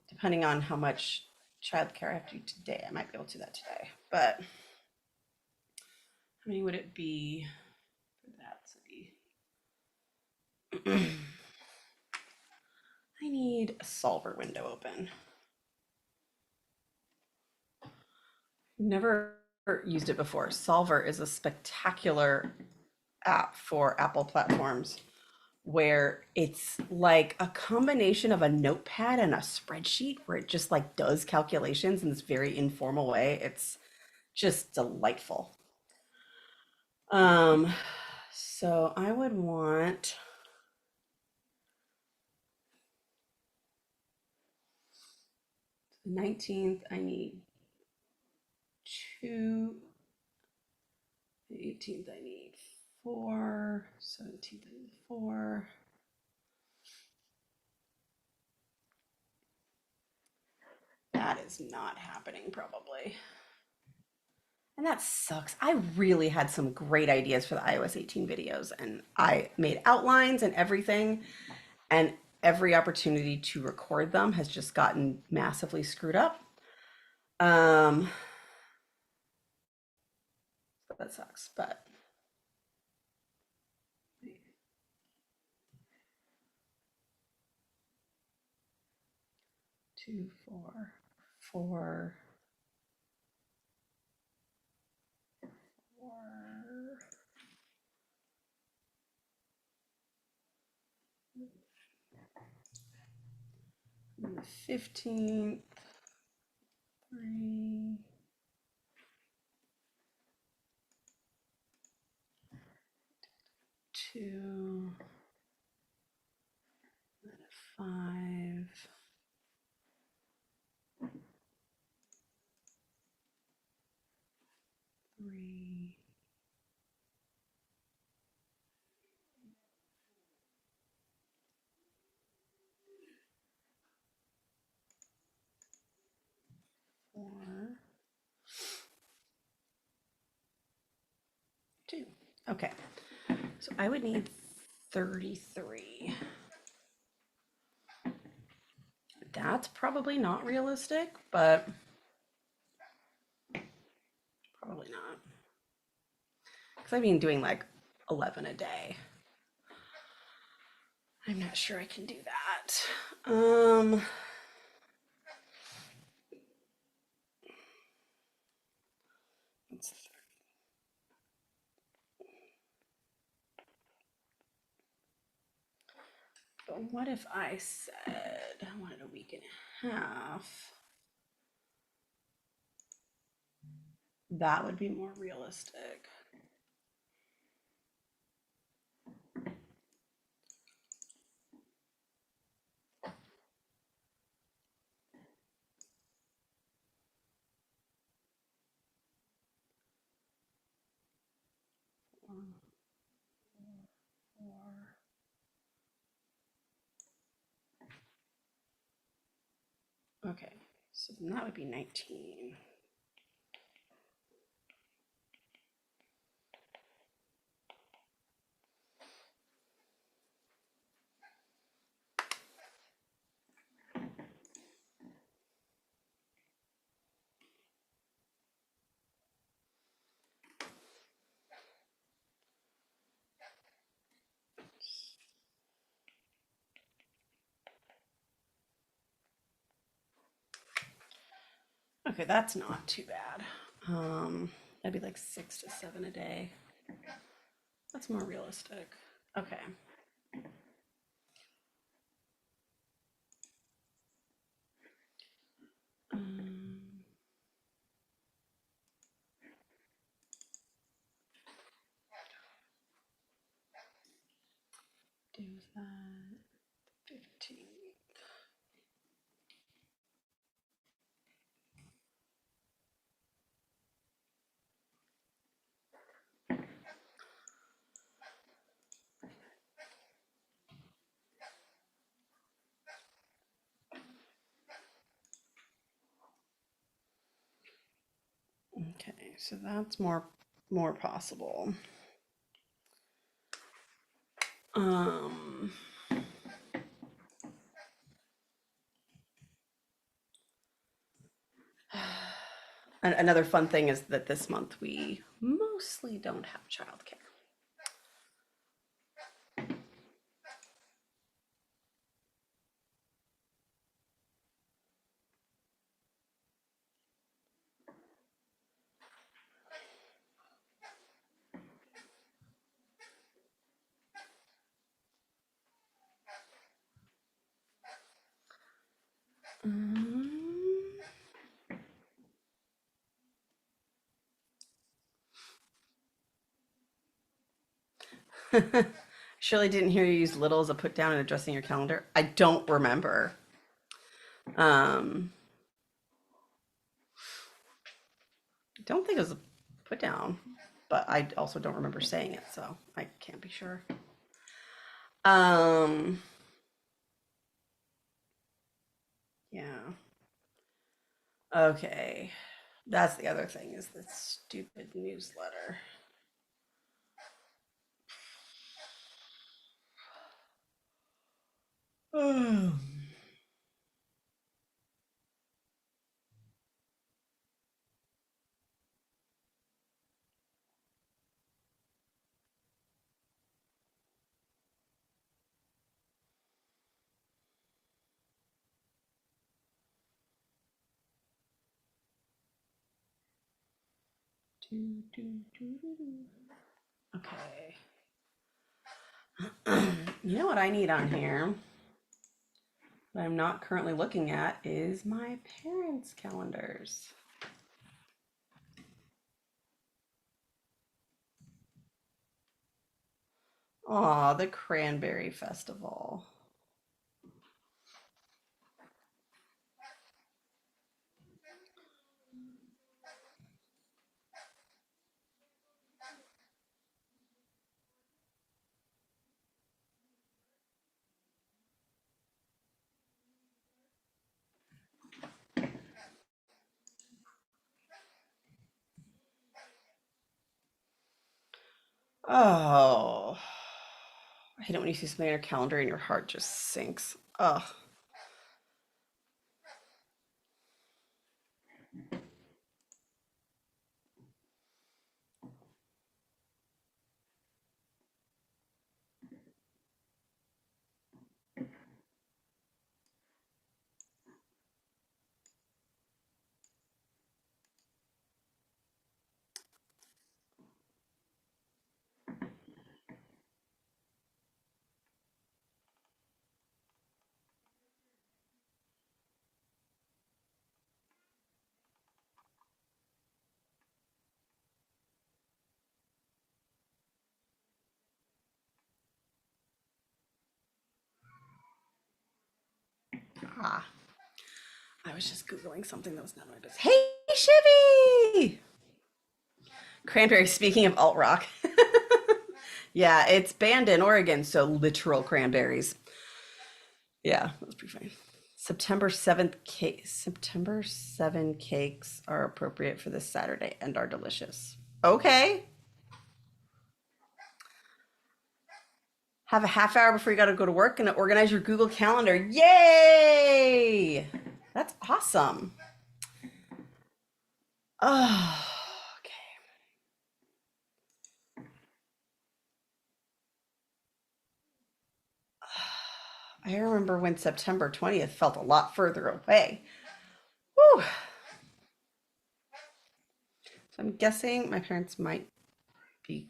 Depending on how much childcare I have to do today, I might be able to do that today. But how many would it be for that city? I need a solver window open. Never used it before. Solver is a spectacular app for Apple platforms where it's like a combination of a notepad and a spreadsheet where it just like does calculations in this very informal way. It's just delightful. So I would want the 19th, I need two, the 18th, I need four, 17th, I need four. That is not happening probably. And that sucks. I really had some great ideas for the iOS 18 videos and I made outlines and everything. And every opportunity to record them has just gotten massively screwed up. So that sucks, but 2, 4, 4, 4. And the 15th, 3, 2, then a 5. 3, 2. Okay. So I would need 33. That's probably not realistic, but probably not. Because I've been doing like 11 a day. I'm not sure I can do that. Let's But what if I said I wanted a week and a half? That would be more realistic. Okay, so then that would be 19. Okay, that's not too bad. That'd be like 6 to 7 a day. That's more realistic. Okay. Do that 15. Okay, so that's more possible. Um, Another fun thing is that this month we mostly don't have childcare. Shirley didn't hear you use little as a put down in addressing your calendar. I don't remember. Don't think it was a put down, but I also don't remember saying it, so I can't be sure. Yeah. Okay. That's the other thing is this stupid newsletter. Okay. You know what I need on here that I'm not currently looking at is my parents' calendars. Aw, the Cranberry Festival. Oh, I hate it when you see something on your calendar and your heart just sinks. Oh, ah. I was just Googling something that was none of my business. Hey, Shivy! Cranberry, speaking of alt rock. Yeah, it's banned in Oregon, so literal cranberries. Yeah, that's pretty funny. September 7 cakes are appropriate for this Saturday and are delicious. Okay. Have a half hour before you got to go to work and organize your Google Calendar. Yay! That's awesome. Oh, okay. I remember when September 20th felt a lot further away. Whew. So I'm guessing my parents might be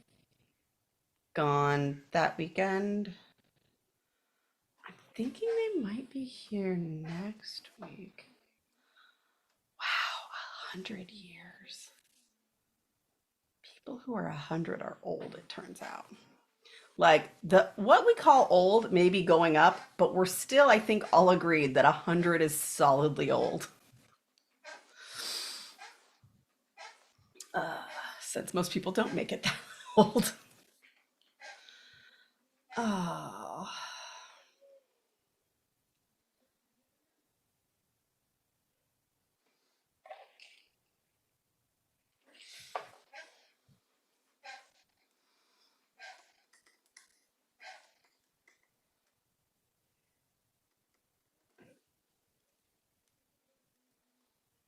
gone that weekend. I'm thinking they might be here next week. Wow, 100 years. People who are 100 are old, it turns out. Like the what we call old may be going up, but we're still, I think, all agreed that 100 is solidly old. Since most people don't make it that old. Oh.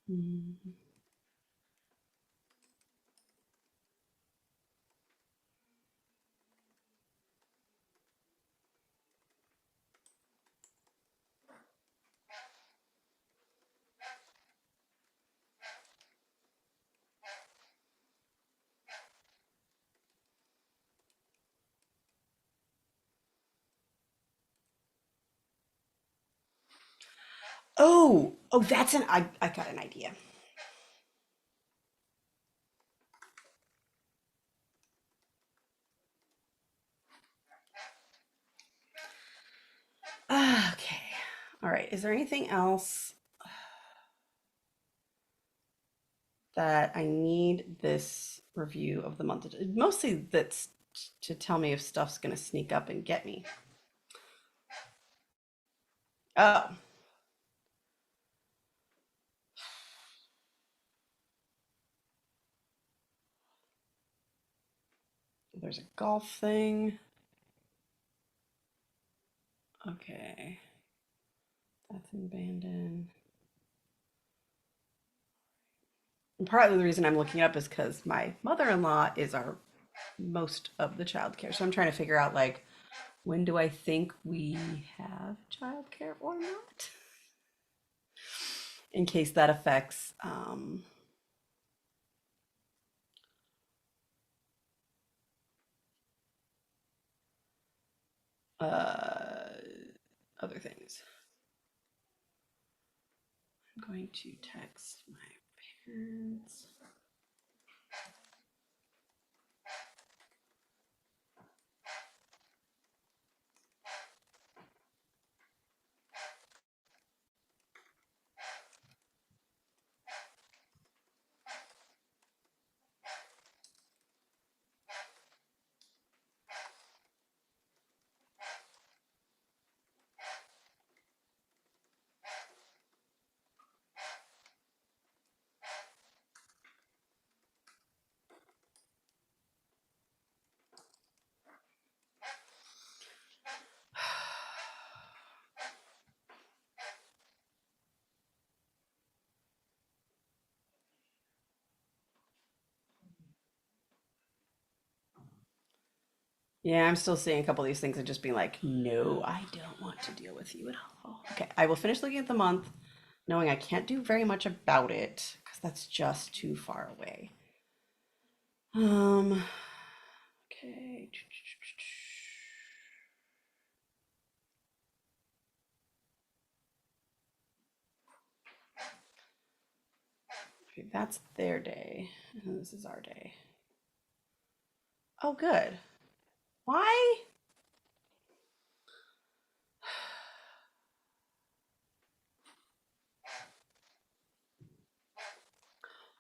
Hmm. Oh, that's I got an idea. Okay. All right. Is there anything else that I need this review of the month to do? Mostly that's to tell me if stuff's going to sneak up and get me. Oh, there's a golf thing. Okay. That's in Bandon. And partly the reason I'm looking up is because my mother-in-law is our most of the childcare. So I'm trying to figure out like when do I think we have childcare or not? In case that affects uh, other things. I'm going to text my parents. Yeah, I'm still seeing a couple of these things and just being like, no, I don't want to deal with you at all. Okay, I will finish looking at the month, knowing I can't do very much about it because that's just too far away. Um, okay. Okay, that's their day, and this is our day. Oh, good. Why?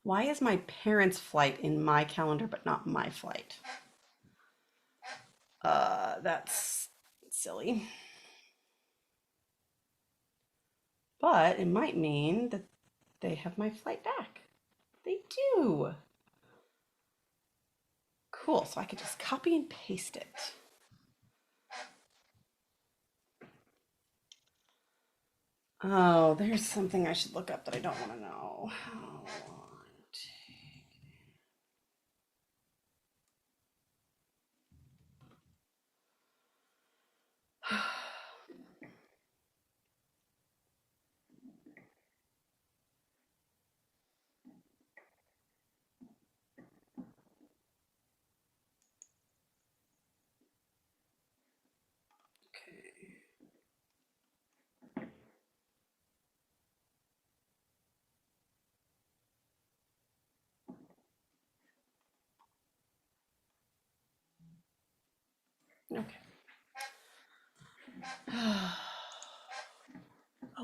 Why is my parents' flight in my calendar but not my flight? That's silly. But it might mean that they have my flight back. They do. Cool, so I could just copy and paste it. Oh, there's something I should look up that I don't want to know. How long? Okay. Okay. Oh,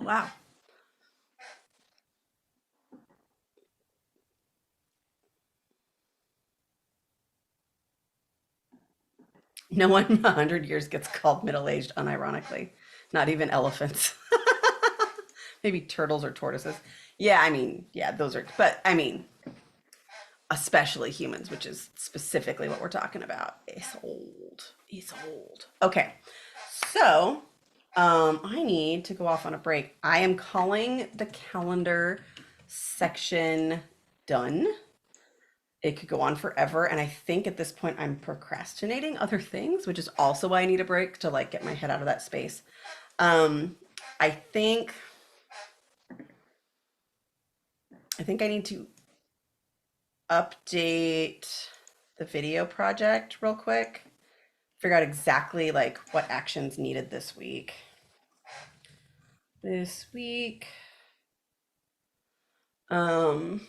wow. No one in 100 years gets called middle-aged unironically. Not even elephants. Maybe turtles or tortoises. Yeah, I mean, yeah, those are, but I mean, especially humans, which is specifically what we're talking about. It's old. It's old. Okay. So, I need to go off on a break. I am calling the calendar section done. It could go on forever, and I think at this point I'm procrastinating other things, which is also why I need a break to like get my head out of that space. Um, I think I need to update the video project real quick. Figure out exactly like what actions needed this week. This week. Um,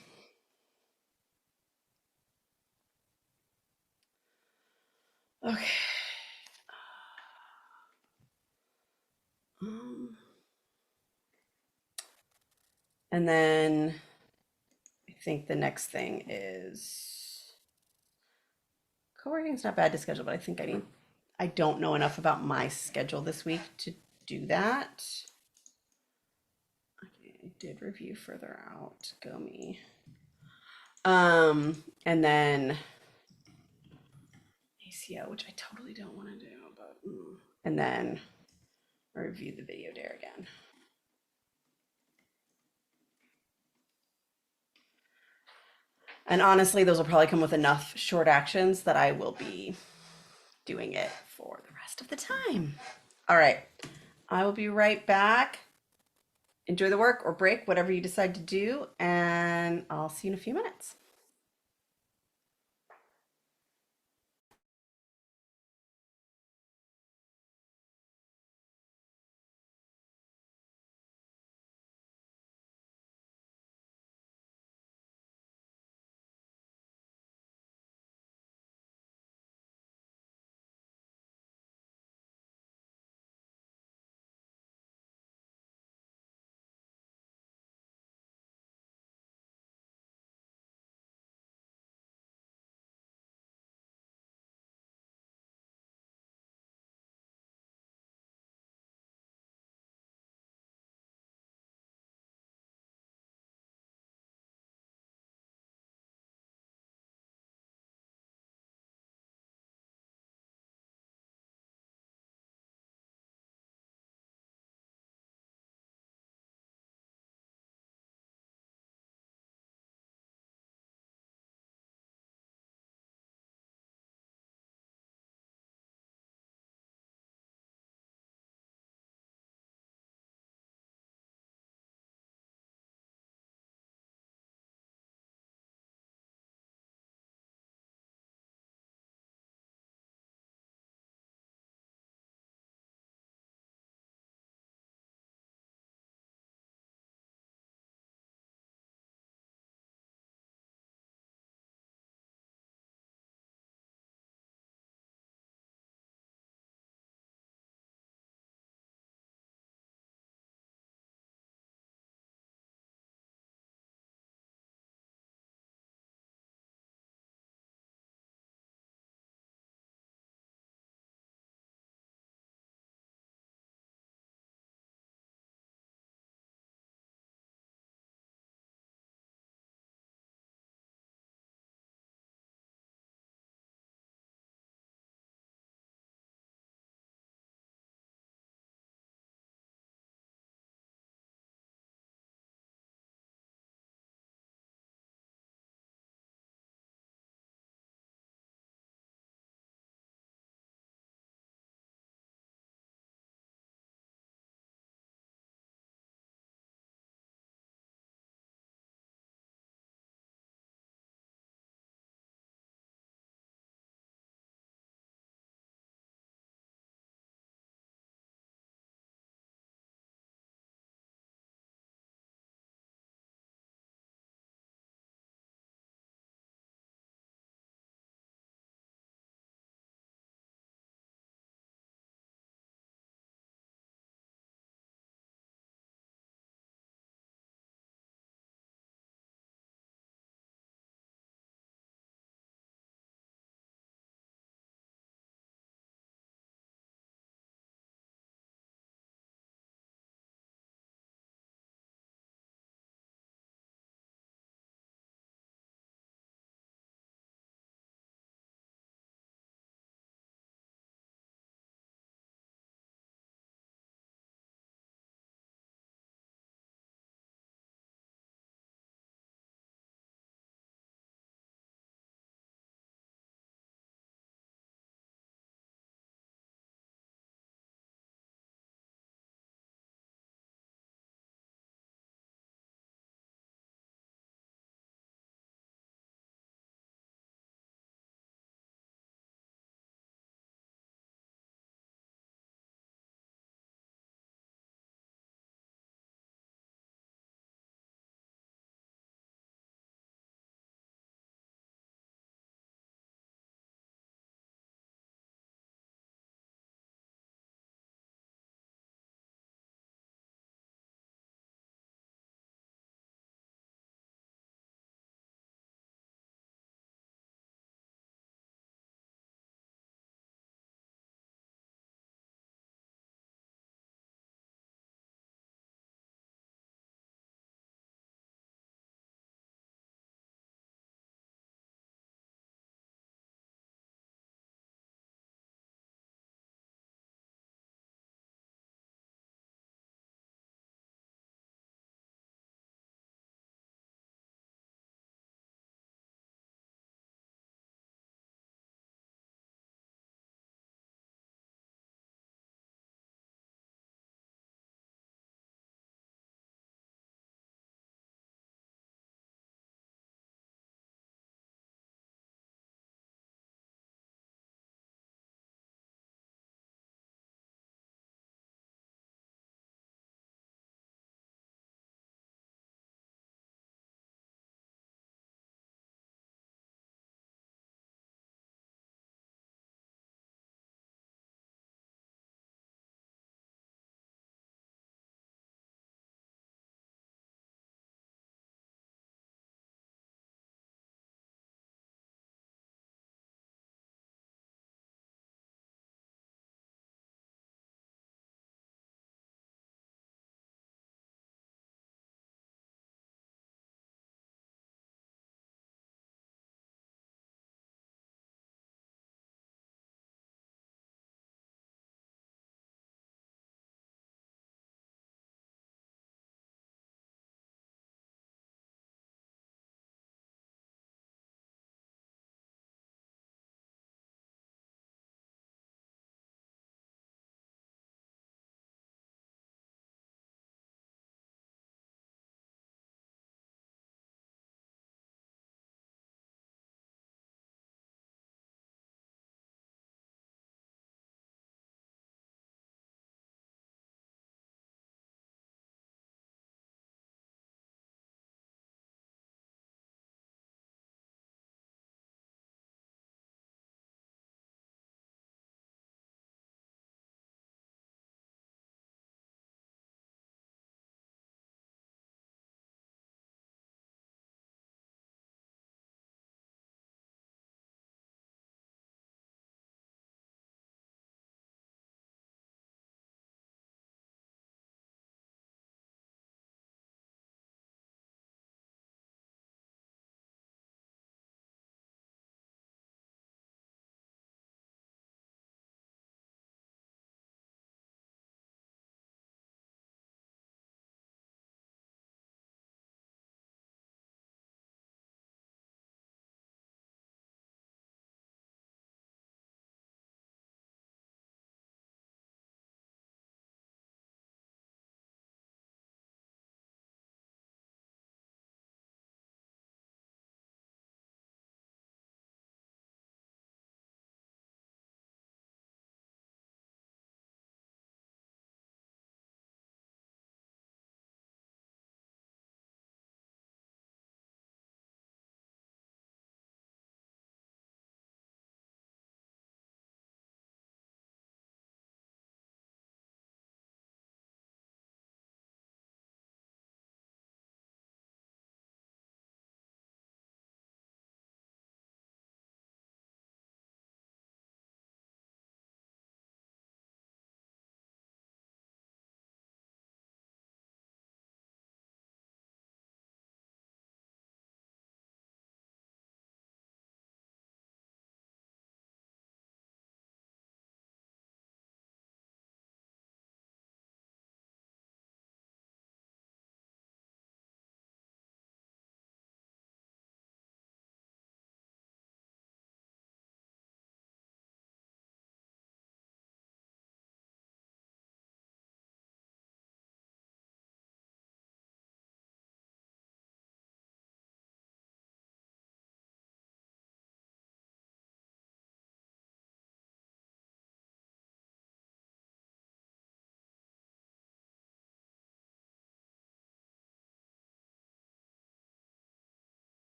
okay. Um, and then I think the next thing is co-working is not bad to schedule, but I don't know enough about my schedule this week to do that. Okay, I did review further out. Go me. And then ACO, which I totally don't want to do, but and then review the video dare again. And honestly, those will probably come with enough short actions that I will be doing it for the rest of the time. All right. I will be right back. Enjoy the work or break, whatever you decide to do, and I'll see you in a few minutes.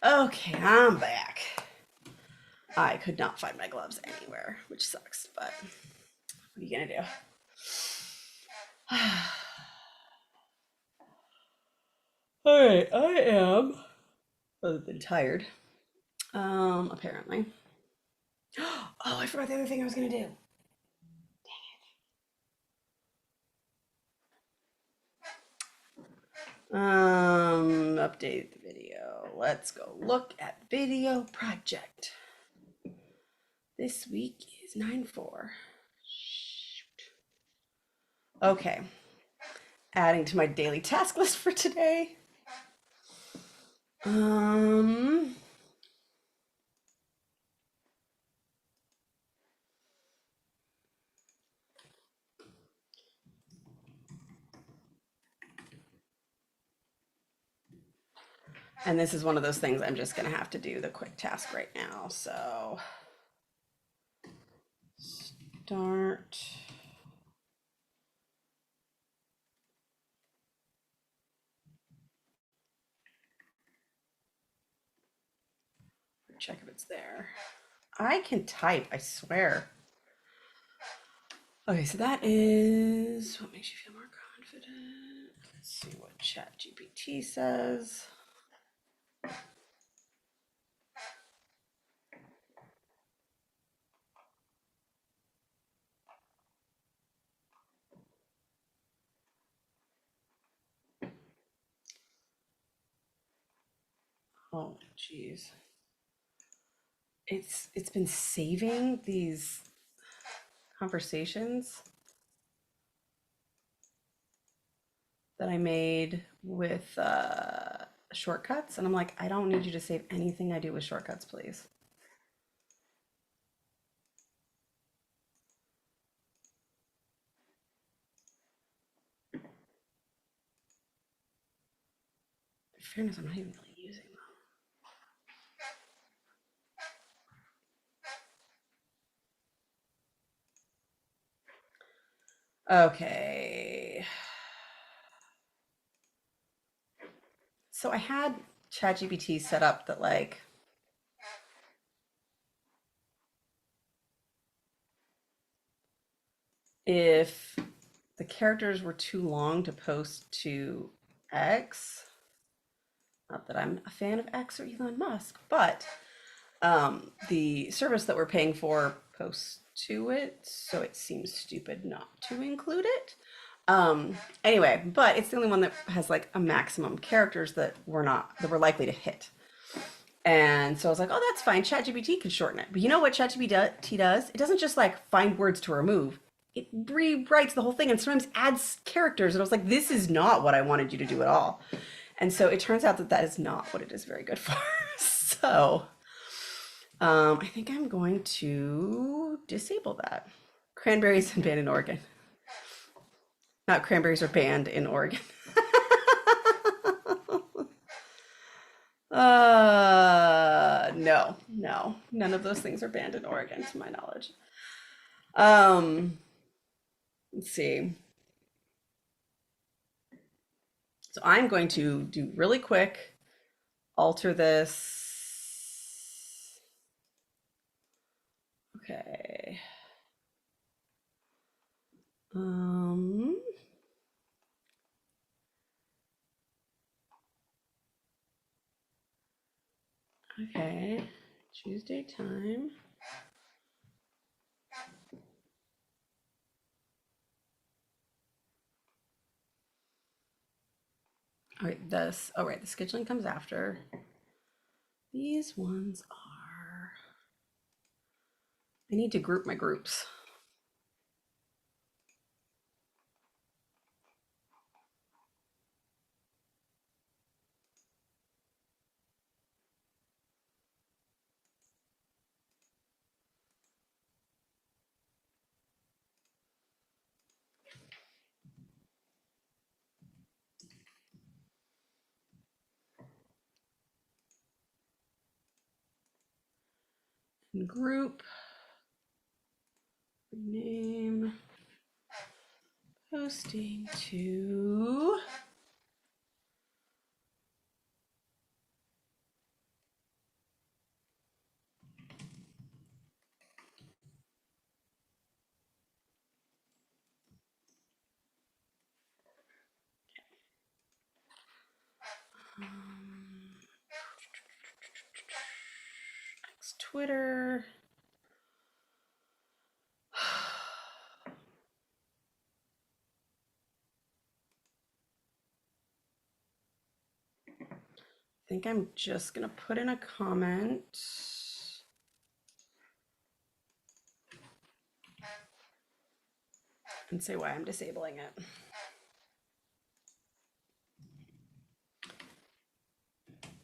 Okay, I'm back. I could not find my gloves anywhere, which sucks, but what are you gonna do? All right, I am other than tired. Apparently. Oh, I forgot the other thing I was gonna do. Update the video. Let's go look at video project. This week is 9/4. Shoot. Okay. Adding to my daily task list for today. Um, and this is one of those things I'm just gonna have to do the quick task right now. So start. Check if it's there. I can type, I swear. Okay, so that is what makes you feel more confident. Let's see what ChatGPT says. Oh, geez. It's been saving these conversations that I made with shortcuts, and I'm like, I don't need you to save anything I do with shortcuts, please. In fairness, I'm not even really using them. Okay. So I had ChatGPT set up that like if the characters were too long to post to X, not that I'm a fan of X or Elon Musk, but the service that we're paying for posts to it, so it seems stupid not to include it. Anyway, but it's the only one that has like a maximum characters that we're likely to hit. And so I was like, oh, that's fine. ChatGPT can shorten it. But you know what ChatGPT does? It doesn't just like find words to remove. It rewrites the whole thing and sometimes adds characters. And I was like, this is not what I wanted you to do at all. And so it turns out that that is not what it is very good for. So I think I'm going to disable that. Cranberries and banned in Oregon. Not cranberries are banned in Oregon. No, no, none of those things are banned in Oregon, to my knowledge. Um, let's see. So I'm going to do really quick, alter this. Okay. Um, okay. Choose date time. All right, this, oh, right, the scheduling comes after. These ones are, I need to group my groups. Group, name, posting to Twitter. I think I'm just gonna put in a comment. And say why I'm disabling it.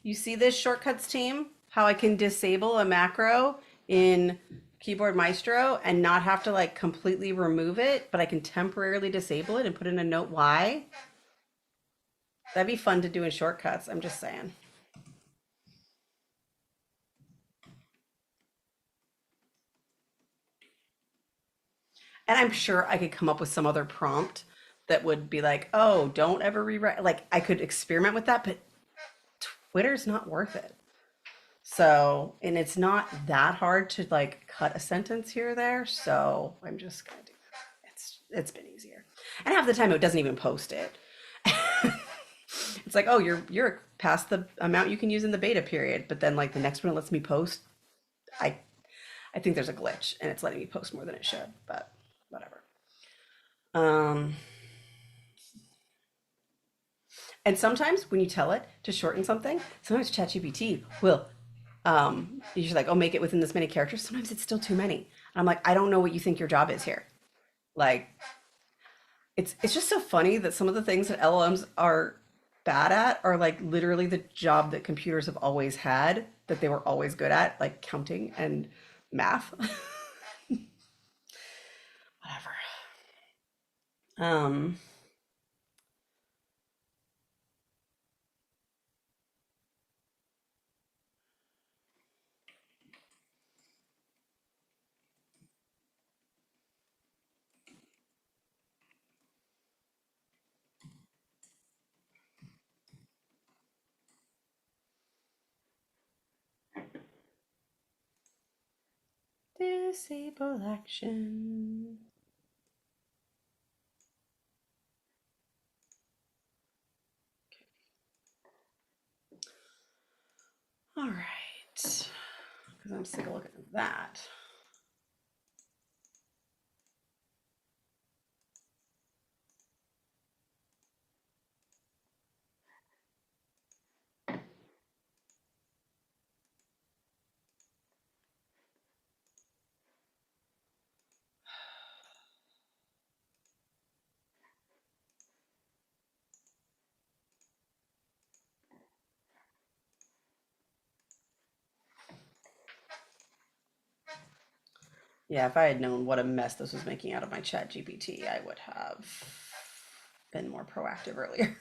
You see this shortcuts team? How I can disable a macro in Keyboard Maestro and not have to like completely remove it, but I can temporarily disable it and put in a note why. That'd be fun to do in shortcuts, I'm just saying. And I'm sure I could come up with some other prompt that would be like, oh, don't ever rewrite. Like I could experiment with that, but Twitter's not worth it. So, and it's not that hard to like cut a sentence here or there. So I'm just gonna do that. It's been easier. And half the time it doesn't even post it. It's like, oh, you're past the amount you can use in the beta period, but then like the next one it lets me post. I I think there's a glitch and it's letting me post more than it should, but whatever. Um, and sometimes when you tell it to shorten something, sometimes ChatGPT will, you're like, oh, make it within this many characters. Sometimes it's still too many. And I'm like, I don't know what you think your job is here. Like, it's just so funny that some of the things that LLMs are bad at are like literally the job that computers have always had, that they were always good at, like counting and math. Whatever. Um, Disable action. All right. Because I'm sick of looking at that. Yeah, if I had known what a mess this was making out of my chat GPT, I would have been more proactive earlier.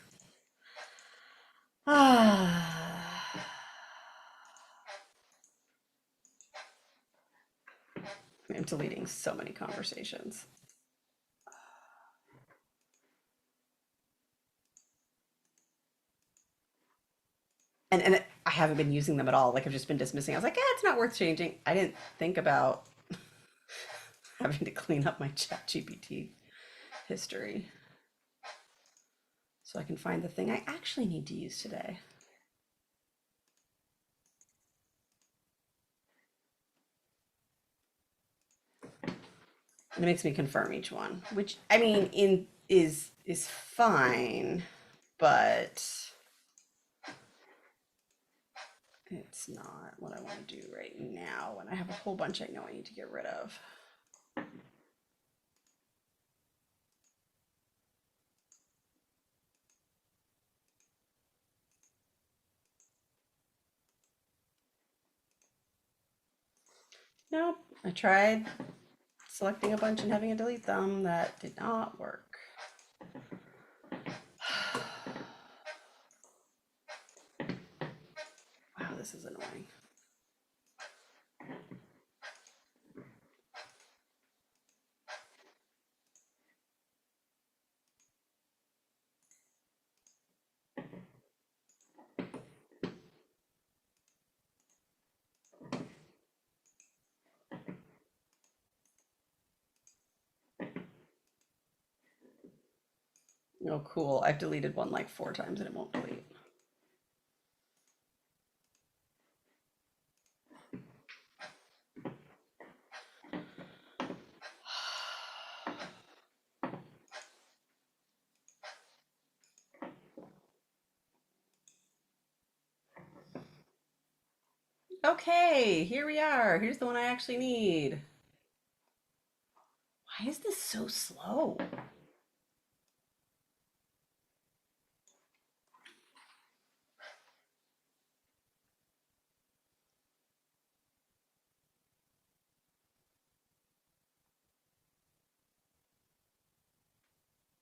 I'm deleting so many conversations. And I haven't been using them at all. Like I've just been dismissing. I was like, yeah, it's not worth changing. I didn't think about having to clean up my chat GPT history so I can find the thing I actually need to use today. And it makes me confirm each one, which I mean in is fine, but it's not what I want to do right now when I have a whole bunch I know I need to get rid of. Nope, I tried selecting a bunch and having it delete them. That did not work. Wow, this is annoying. Oh, cool. I've deleted one like 4 times and it won't delete. Okay, here we are. Here's the one I actually need. Why is this so slow?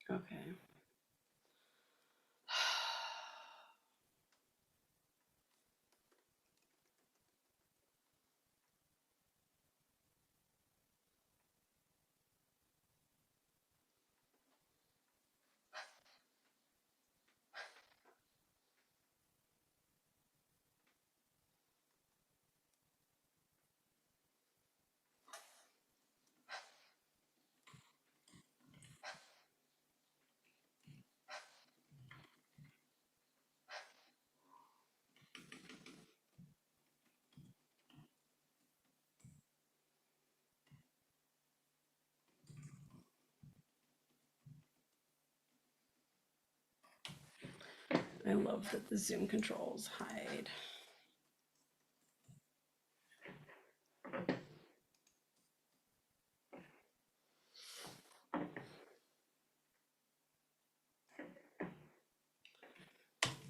Okay. I love that the Zoom controls hide.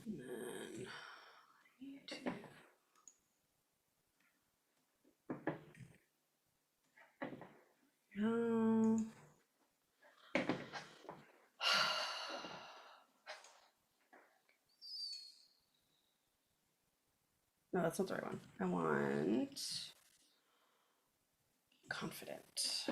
And then YouTube. No. No, that's not the right one. I want confident.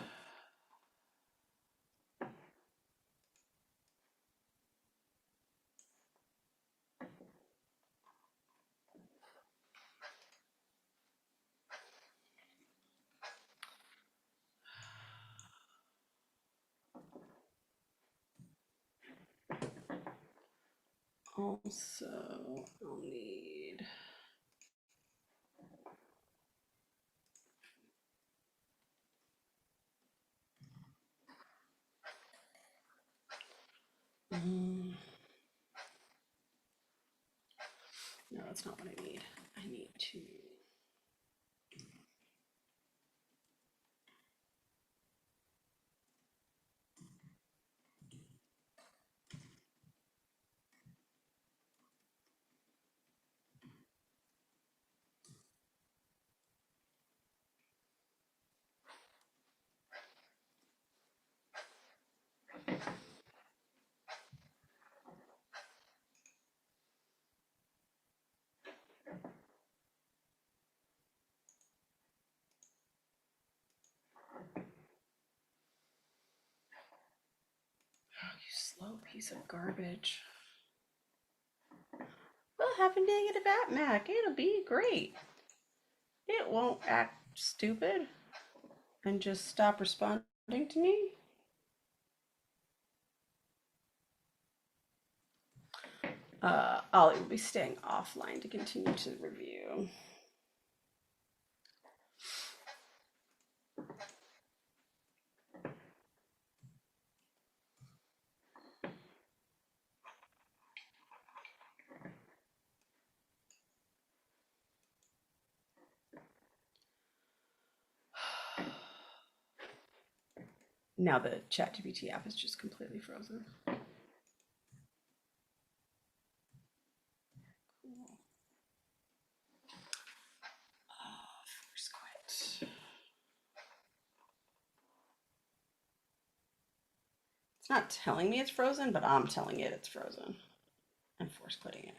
Also, I'll need no, that's not what I need. I need to oh, you slow piece of garbage. We'll have a negative at Mac. It'll be great. It won't act stupid and just stop responding to me. Ollie will be staying offline to continue to review. Now the ChatGPT app is just completely frozen. Cool. Force quit. It's not telling me it's frozen, but I'm telling it it's frozen. I'm force quitting it.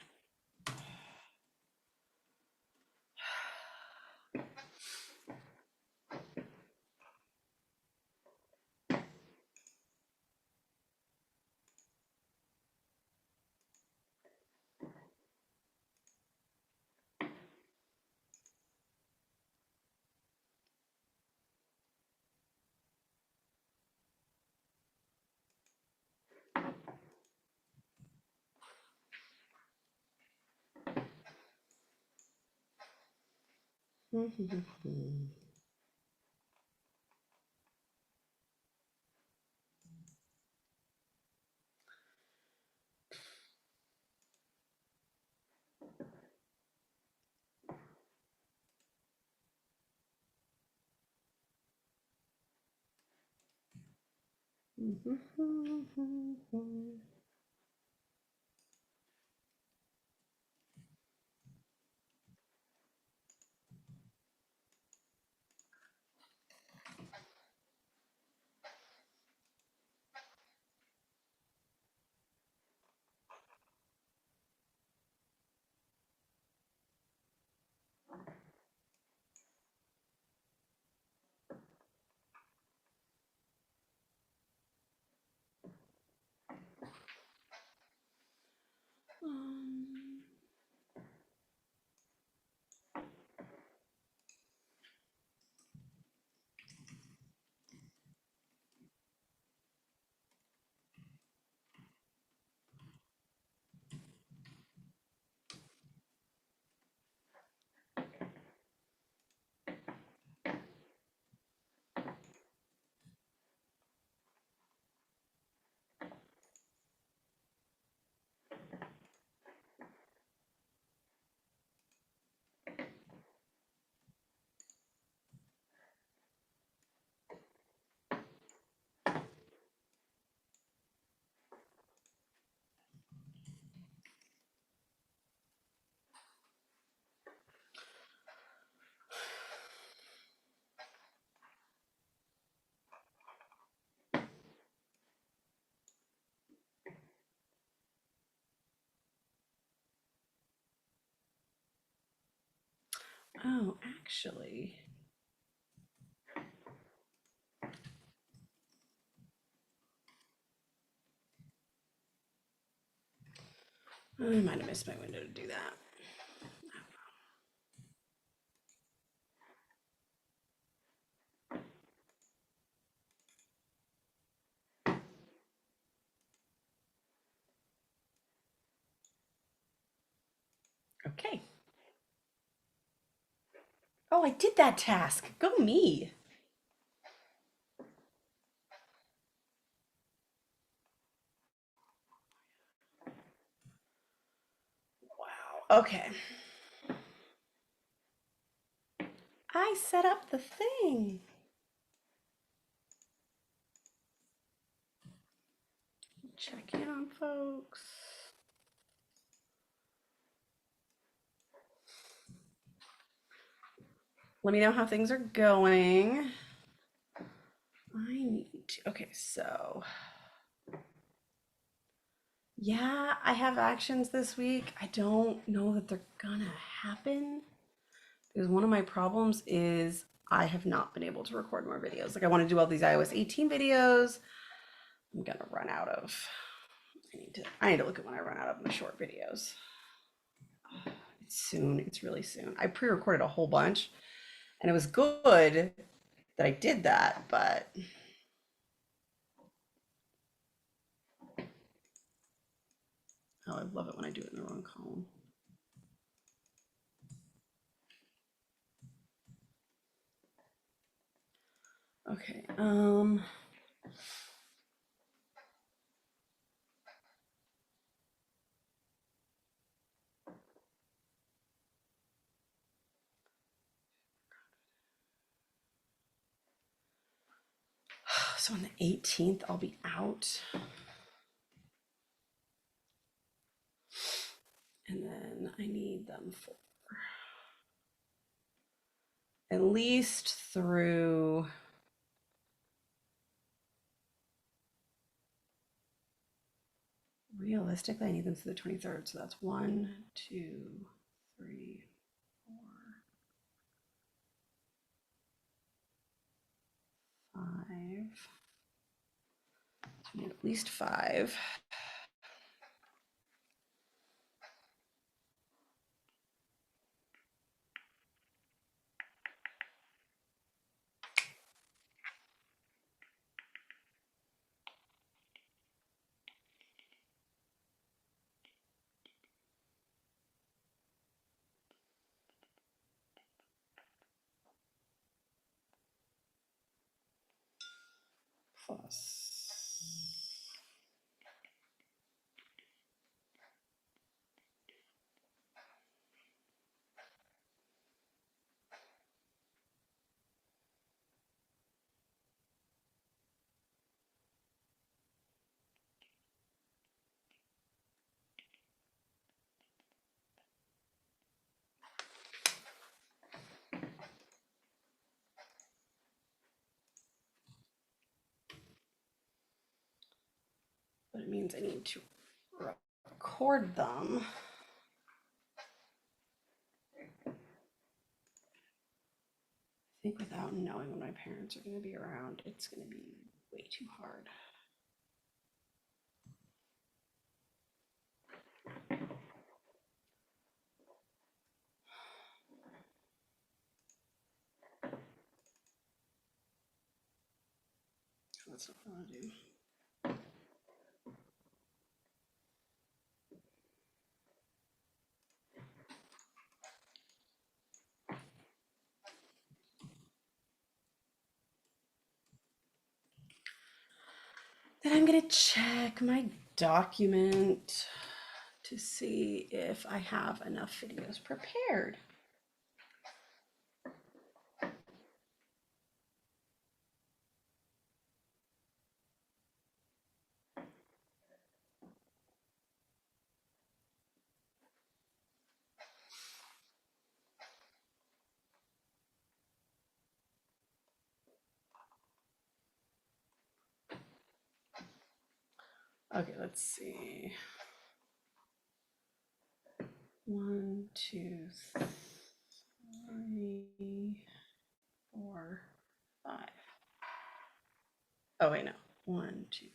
Oh, actually. I might have missed my window to do that. Okay. Oh, I did that task. Go me. Wow. Okay. I set up the thing. Check in on folks. Let me know how things are going. I need to, okay, so yeah, I have actions this week. I don't know that they're gonna happen because one of my problems is I have not been able to record more videos. Like I want to do all these iOS 18 videos. I'm gonna run out of, I need to look at when I run out of my short videos. It's soon, it's really soon. I pre-recorded a whole bunch and it was good that I did that, but oh, I love it when I do it in the wrong column. Okay, so on the 18th, I'll be out. And then I need them for at least through realistically, I need them through the 23rd. So that's 1, 2, 3, 4, 5. So I need at least 5. Plus. But it means I need to record them. I think without knowing when my parents are going to be around, it's going to be way too hard. That's not what I want to do. Then I'm going to check my document to see if I have enough videos prepared. Okay, let's see. 1, 2, 3, 4, 5. Oh, wait, no. 1, 2.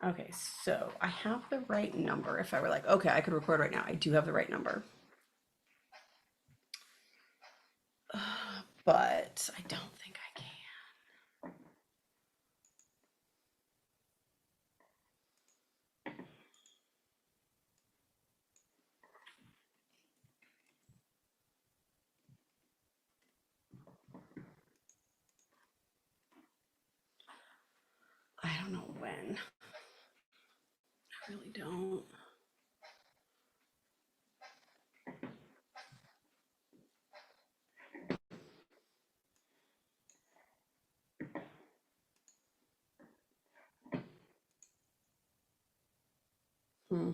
Okay, so I have the right number. If I were like, okay, I could record right now, I do have the right number. But I don't think I can. I don't know when. I really don't. Hmm.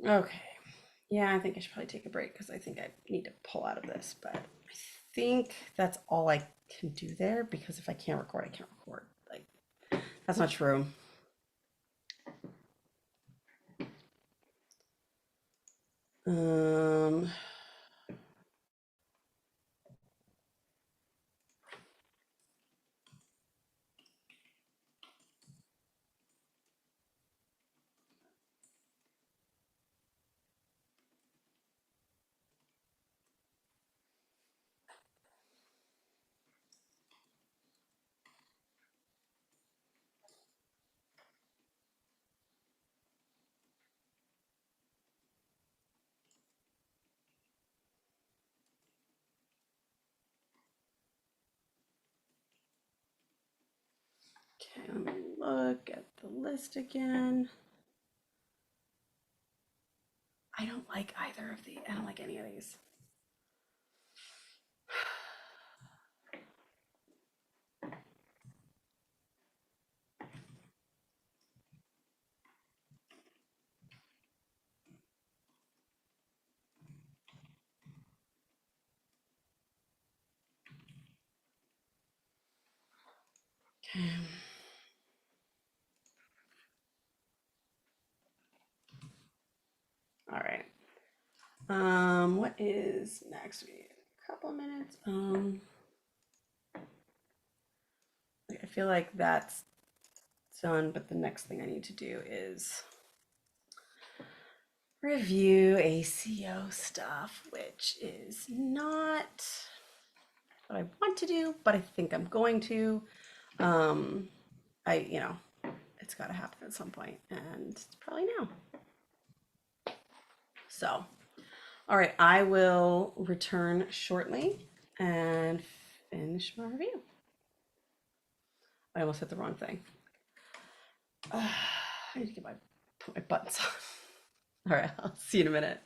Okay. Yeah, I think I should probably take a break because I think I need to pull out of this. But I think that's all I can do there because if I can't record, I can't record. Like, that's not true. Um, okay, let me look at the list again. I don't like either of these. I don't like any of these. Okay. All right. What is next? We need a couple minutes. I feel like that's done, but the next thing I need to do is review ACO stuff, which is not what I want to do, but I think I'm going to. Um, you know, it's got to happen at some point, and it's probably now. So, all right, I will return shortly and finish my review. I almost hit the wrong thing. I need to get put my buttons on. All right, I'll see you in a minute.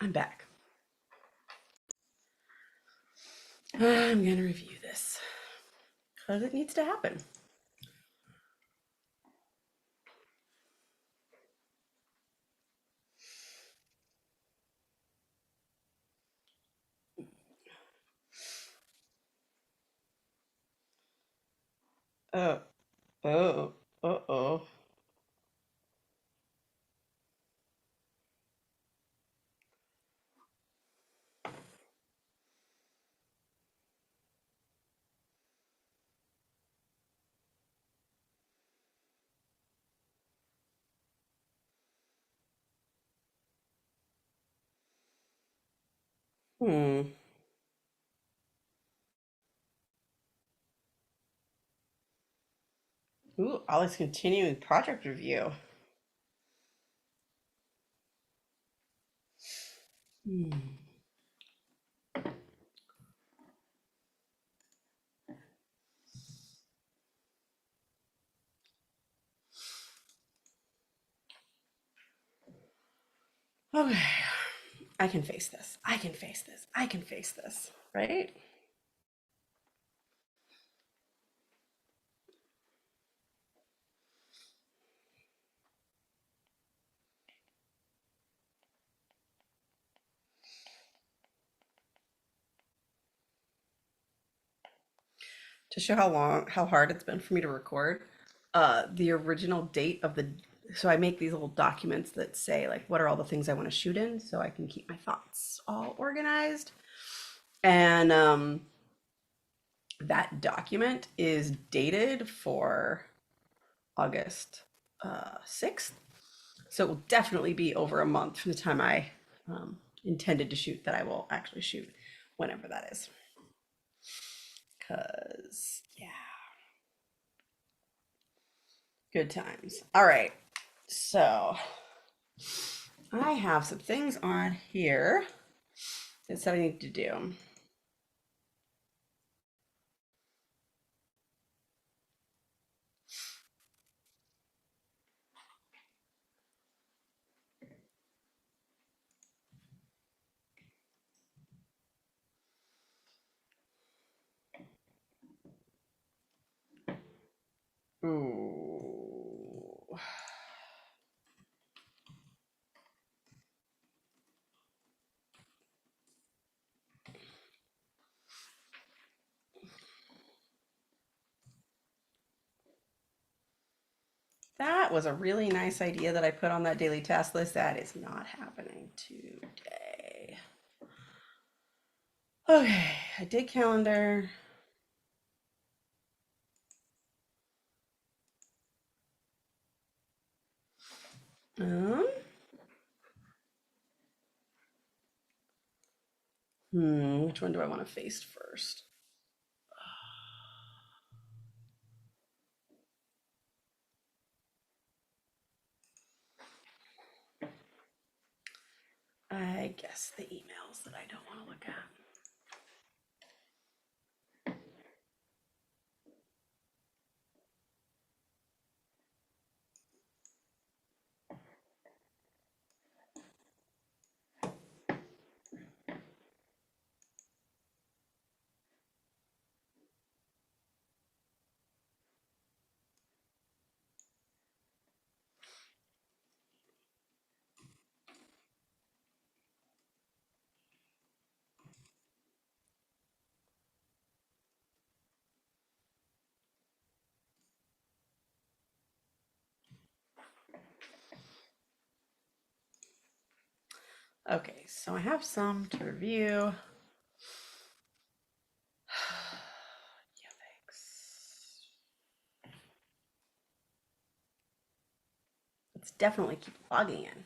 I'm back. I'm going to review this because it needs to happen. Oh, oh, uh-oh. Hmm. Ooh, Ollie's continuing project review. Hmm. Okay. I can face this. I can face this. I can face this, right? To show how hard it's been for me to record, the original date of the, so I make these little documents that say like, what are all the things I want to shoot in so I can keep my thoughts all organized. And that document is dated for August 6th. So it will definitely be over a month from the time I intended to shoot that I will actually shoot, whenever that is. Because, yeah, good times. All right. So I have some things on here that I need to do. Ooh. That was a really nice idea that I put on that daily task list. That is not happening today. Okay, I did calendar. Um, which one do I want to face first? I guess the emails that I don't want to look at. Okay, so I have some to review. Yeah, thanks. Let's definitely keep logging in.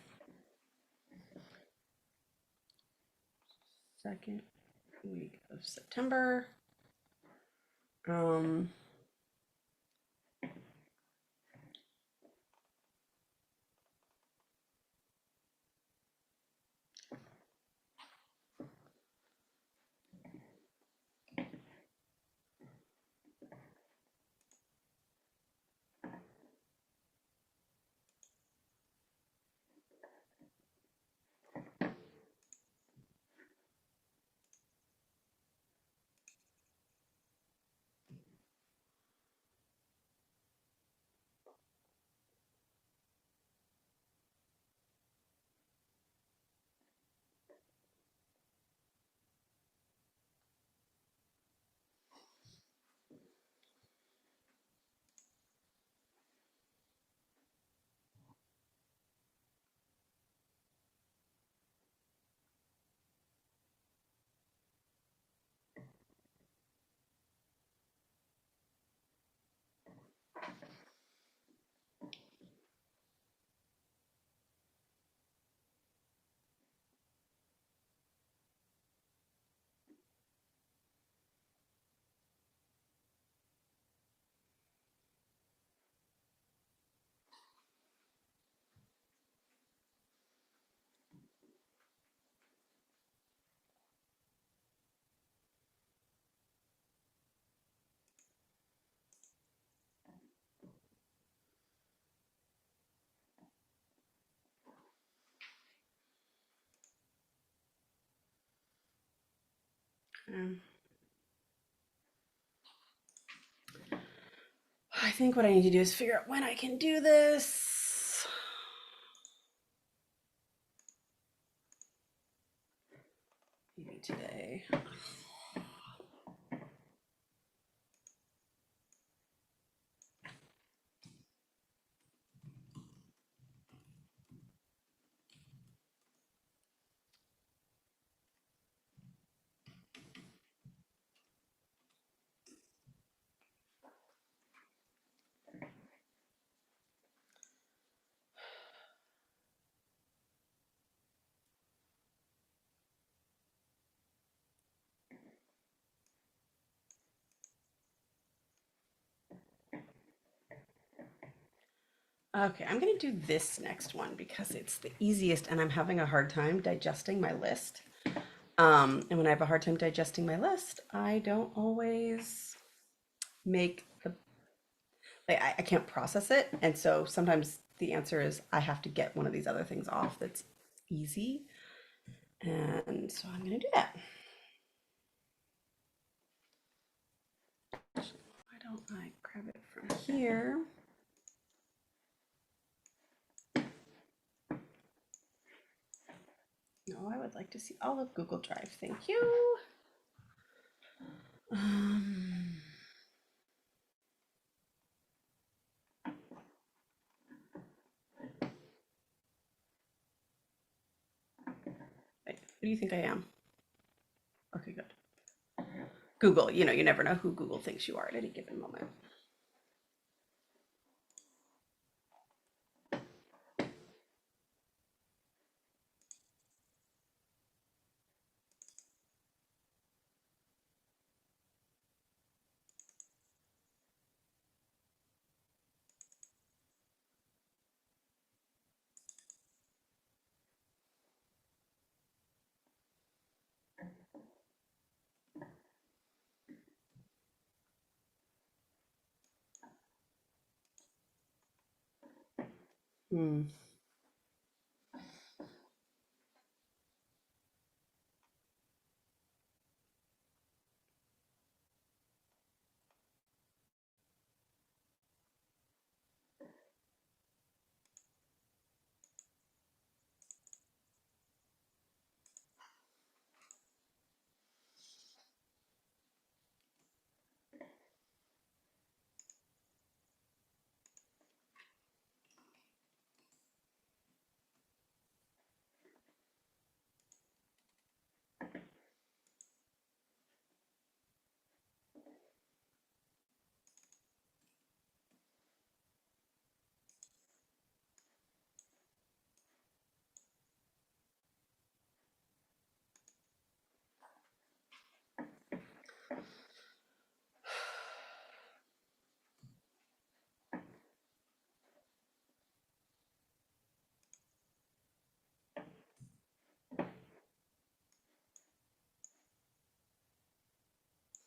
Second week of September. Um, I think what I need to do is figure out when I can do this. Maybe today. Okay, I'm gonna do this next one because it's the easiest and I'm having a hard time digesting my list. And when I have a hard time digesting my list, I don't always make the, like, I can't process it. And so sometimes the answer is I have to get one of these other things off that's easy. And so I'm gonna do that. Why don't I grab it from here? No, I would like to see all of Google Drive. Thank you. Um, wait, who do you think I am? Okay, good. Google, you never know who Google thinks you are at any given moment. Hmm.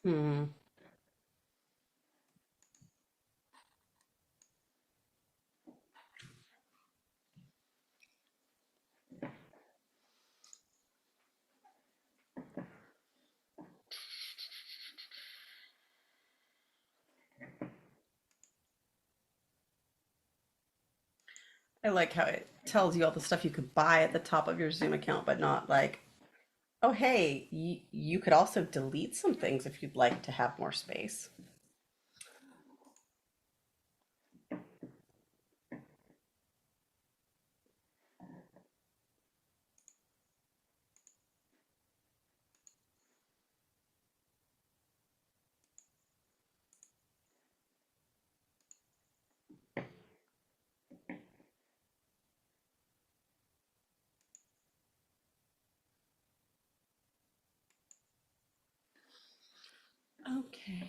Hmm. I like how it tells you all the stuff you could buy at the top of your Zoom account, but not like, oh, hey, you could also delete some things if you'd like to have more space. Okay.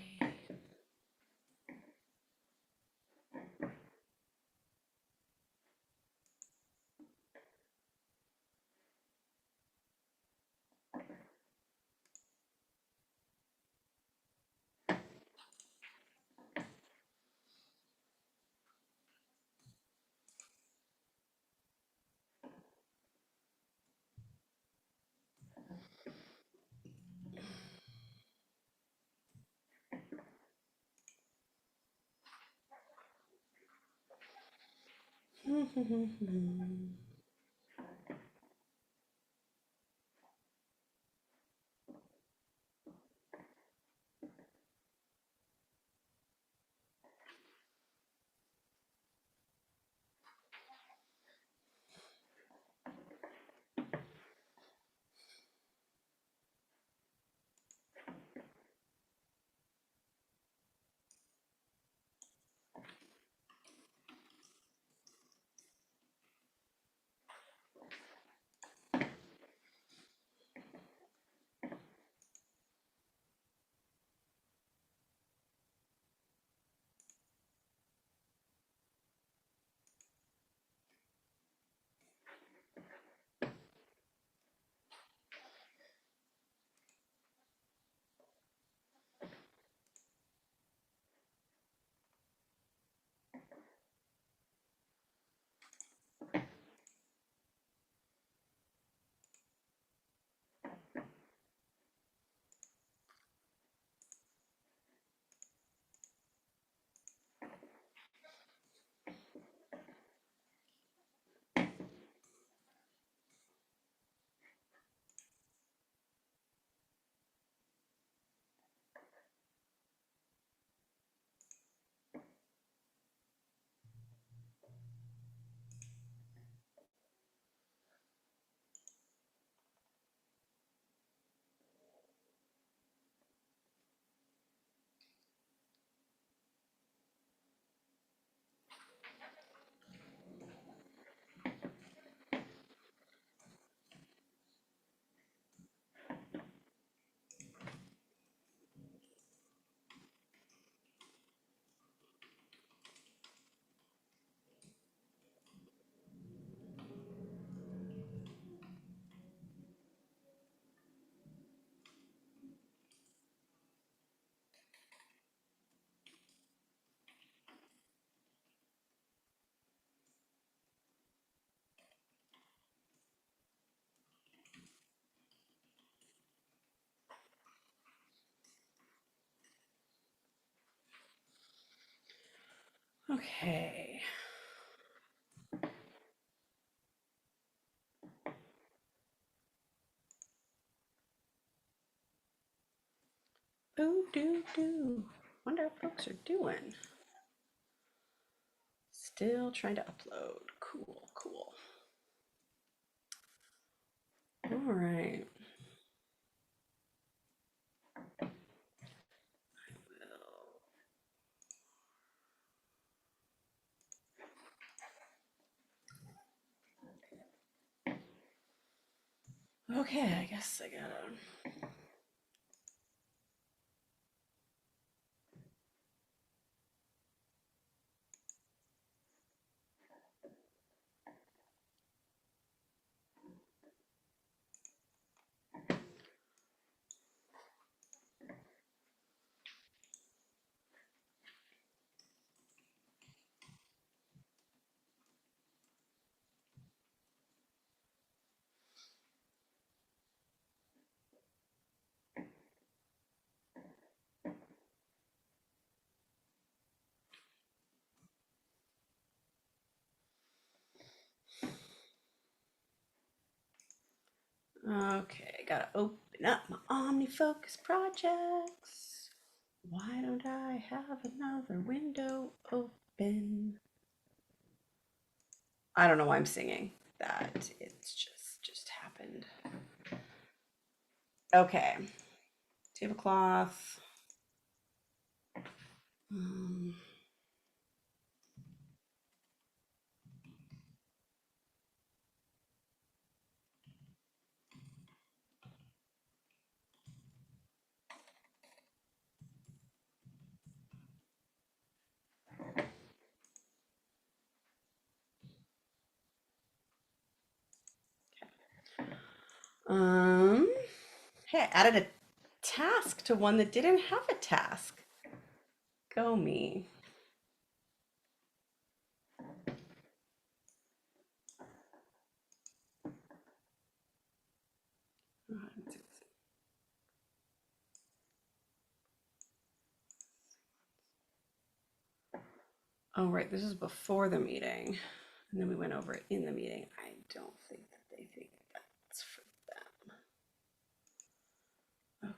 Okay. Ooh, do. Wonder how folks are doing. Still trying to upload. Cool, cool. All right. Okay, I guess I gotta. Okay, I gotta open up my OmniFocus projects. Why don't I have another window open? I don't know why I'm singing that. It's just happened. Okay, tablecloth. Um, um, hey, I added a task to one that didn't have a task. Go me. Oh, right, this is before the meeting. And then we went over it in the meeting. I don't think that they think that's for them. Okay.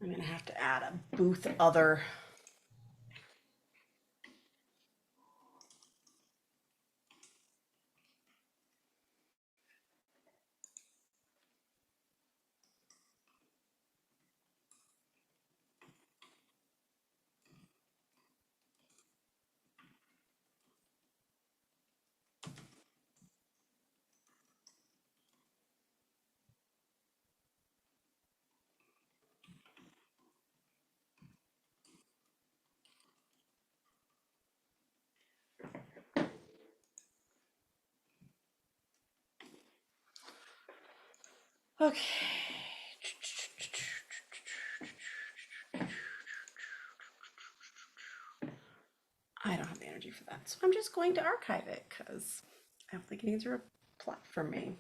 I'm gonna have to add a booth other. Okay. I don't have the energy for that, so I'm just going to archive it because I don't think it needs a reply from me.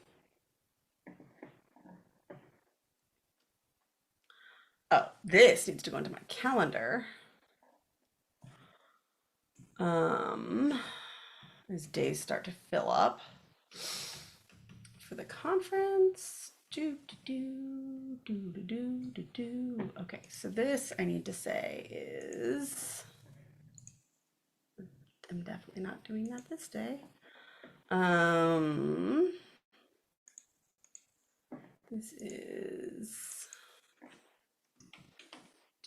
Oh, this needs to go into my calendar. As days start to fill up for the conference. Okay, so this I need to say is, I'm definitely not doing that this day. This is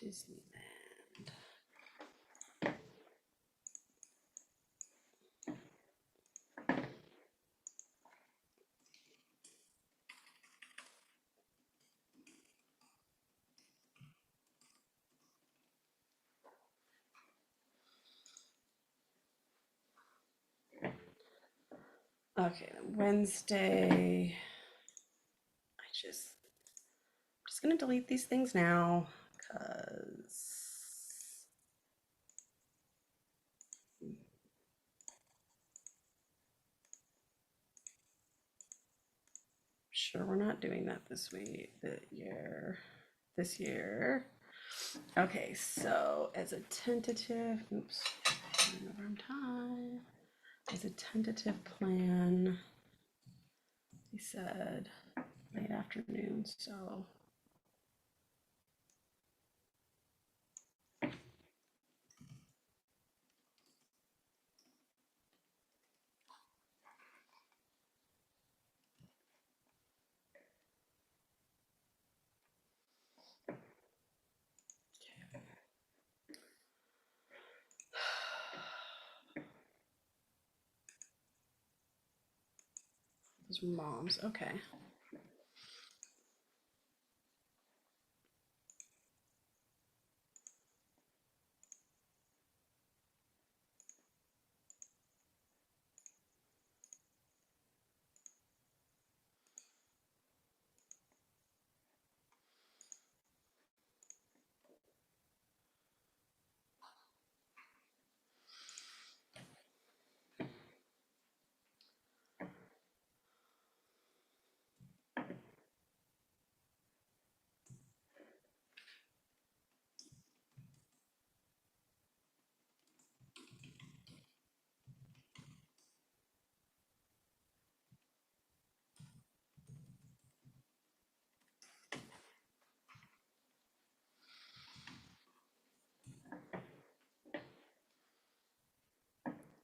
Disneyland. Okay, then Wednesday. I'm just gonna delete these things now because sure we're not doing that this week, this year. Okay, so as a tentative, oops, over on time. As a tentative plan, he said late afternoon, so Those are moms. Okay.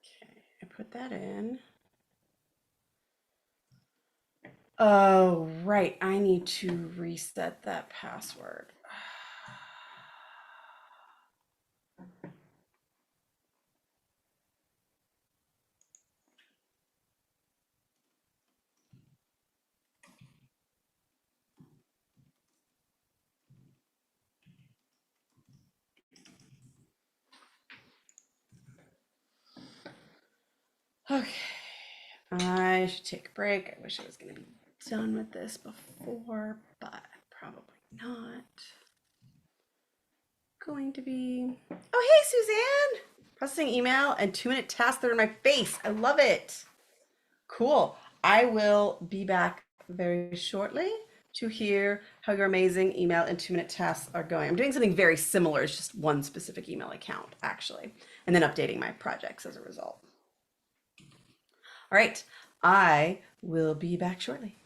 Okay, I put that in. Oh, right. I need to reset that password. Okay. I should take a break. I wish I was going to be done with this before, but probably not. Going to be. Oh, hey, Suzanne! Processing email and 2-minute tasks that are in my face. I love it. Cool. I will be back very shortly to hear how your amazing email and 2-minute tasks are going. I'm doing something very similar. It's just one specific email account, actually, and then updating my projects as a result. All right. I will be back shortly.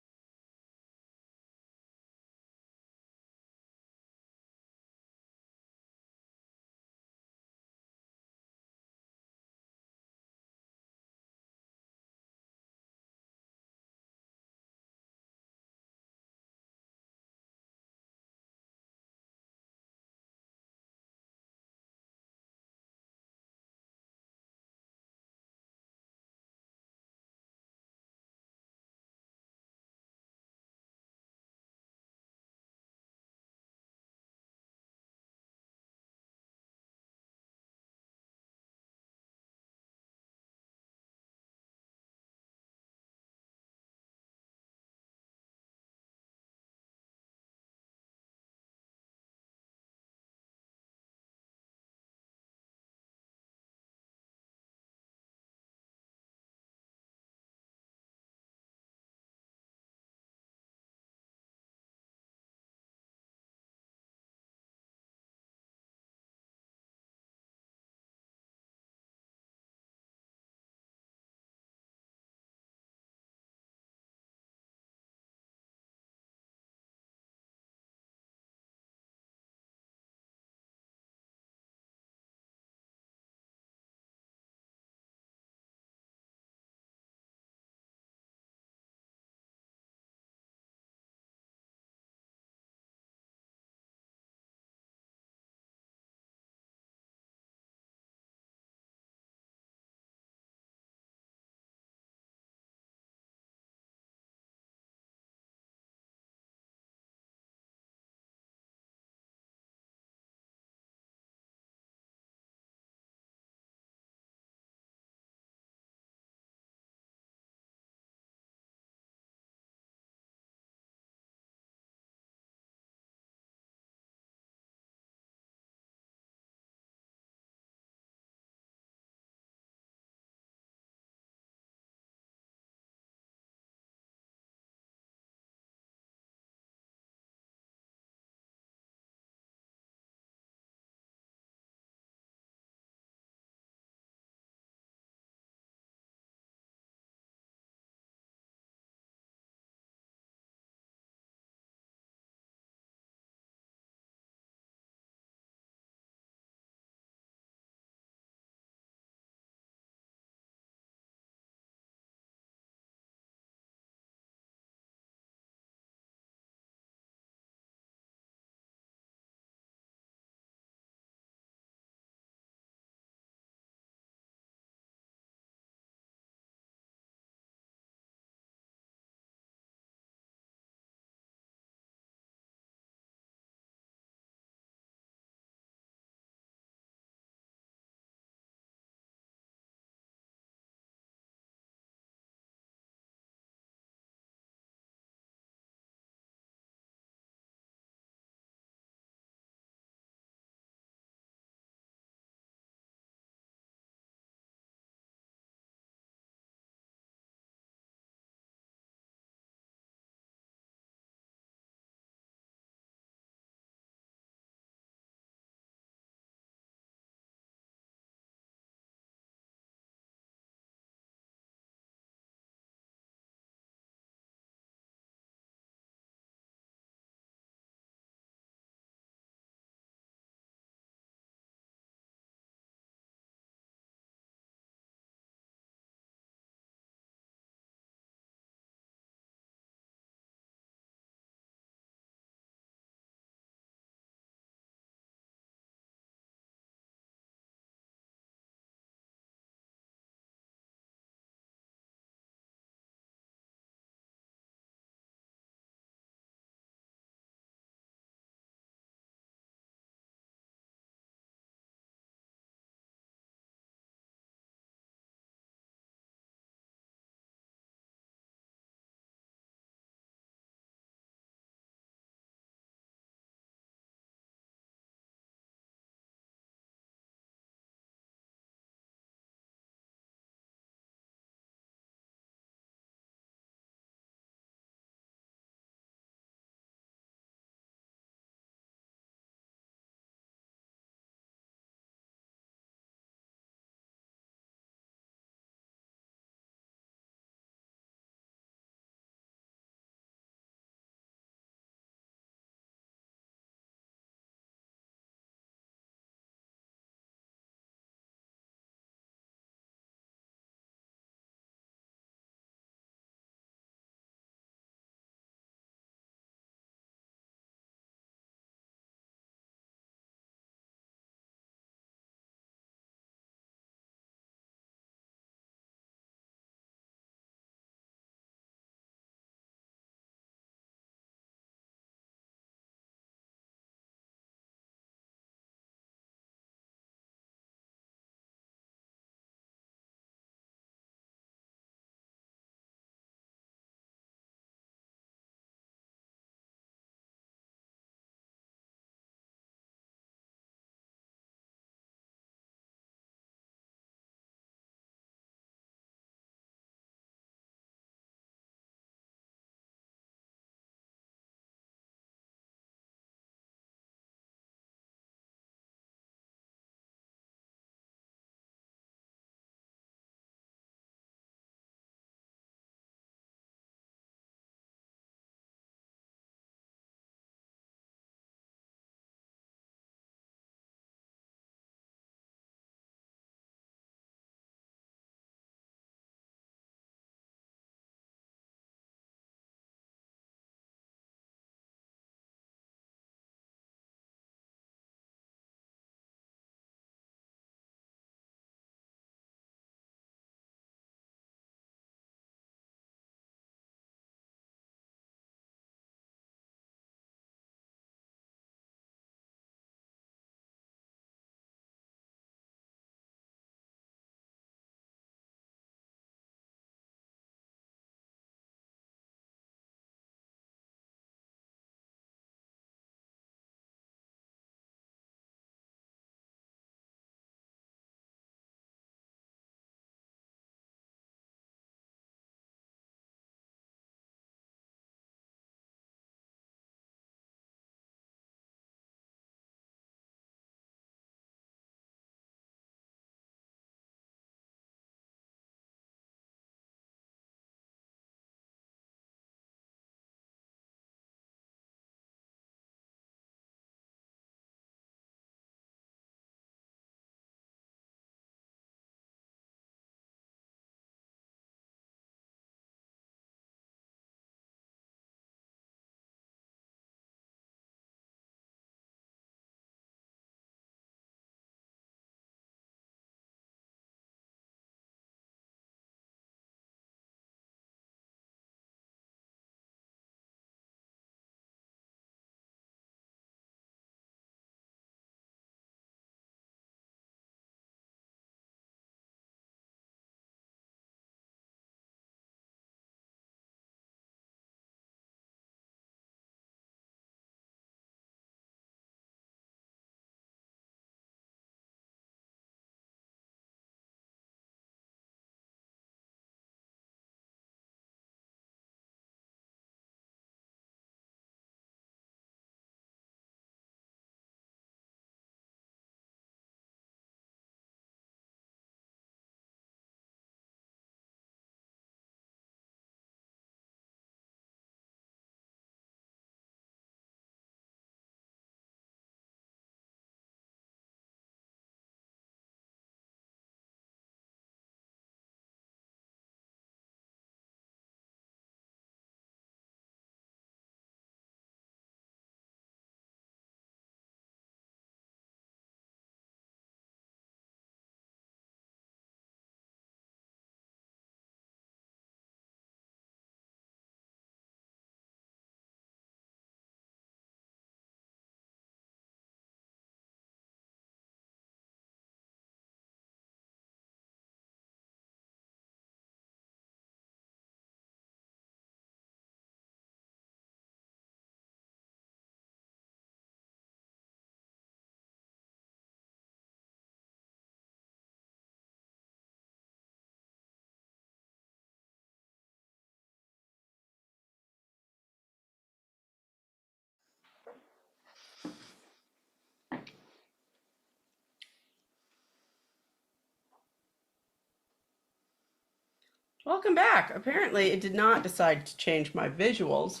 Welcome back. Apparently, it did not decide to change my visuals.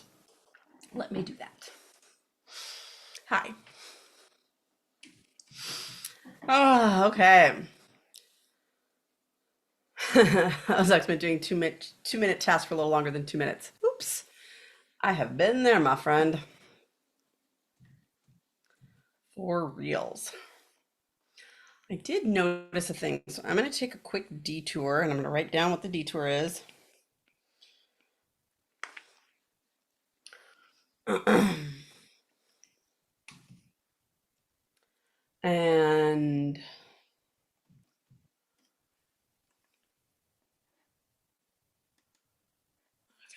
Let me do that. Hi. Oh, okay. I was actually doing two minute task for a little longer than 2 minutes. Oops. I have been there, my friend. For reals. I did notice a thing, so I'm going to take a quick detour and I'm going to write down what the detour is. And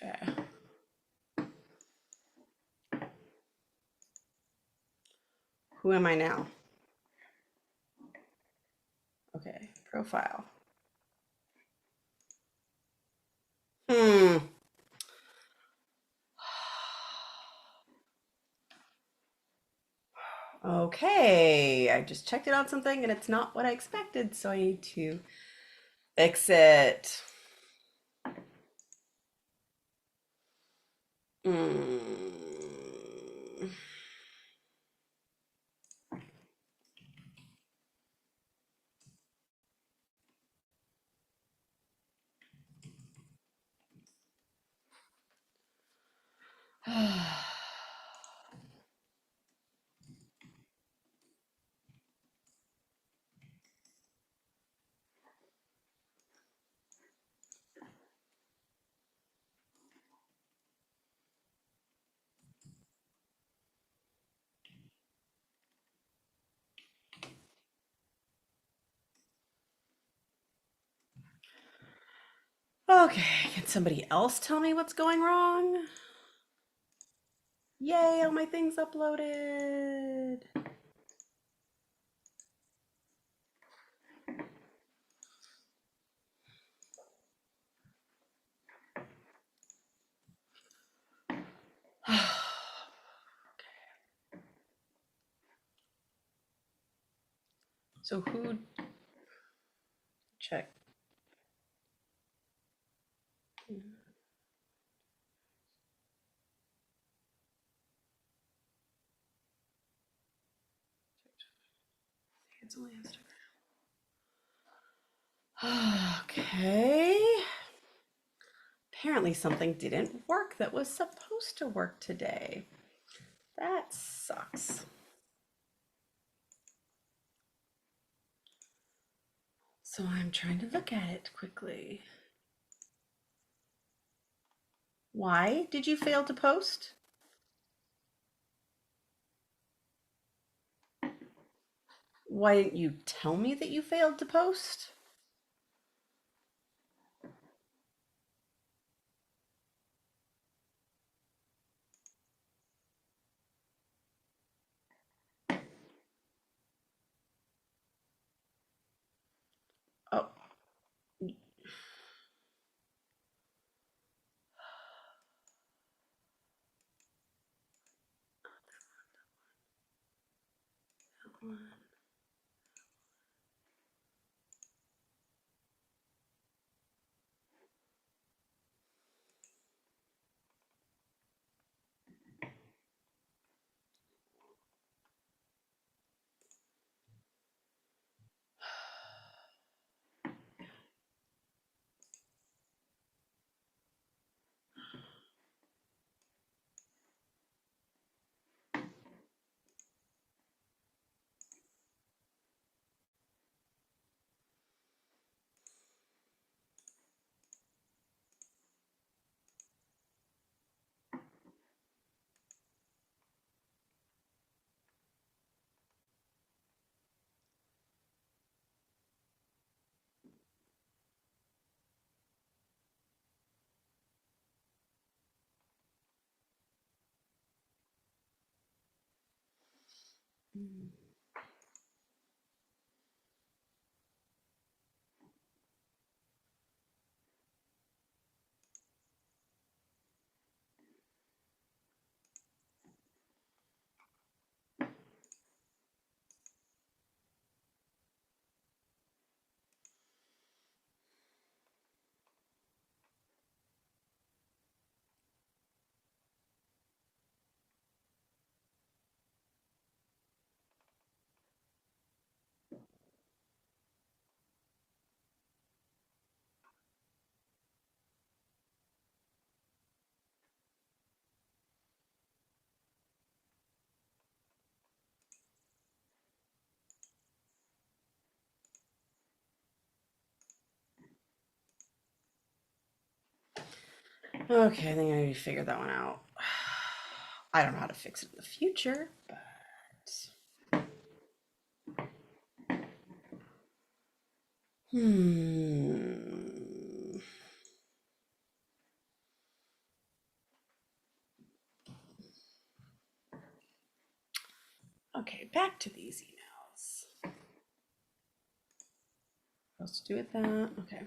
okay. Who am I now? Okay, profile. Hmm. Okay, I just checked it on something and it's not what I expected, so I need to fix it. Mm. Okay, can somebody else tell me what's going wrong? Yay, all my things uploaded. So who check? It's only Instagram. Okay. Apparently something didn't work that was supposed to work today. That sucks. So I'm trying to look at it quickly. Why did you fail to post? Why didn't you tell me that you failed to post? Oh, Okay, I think I need to figure that one out. I don't know how to fix it in the future, but hmm. Okay, back to these emails. What else to do with that? Okay.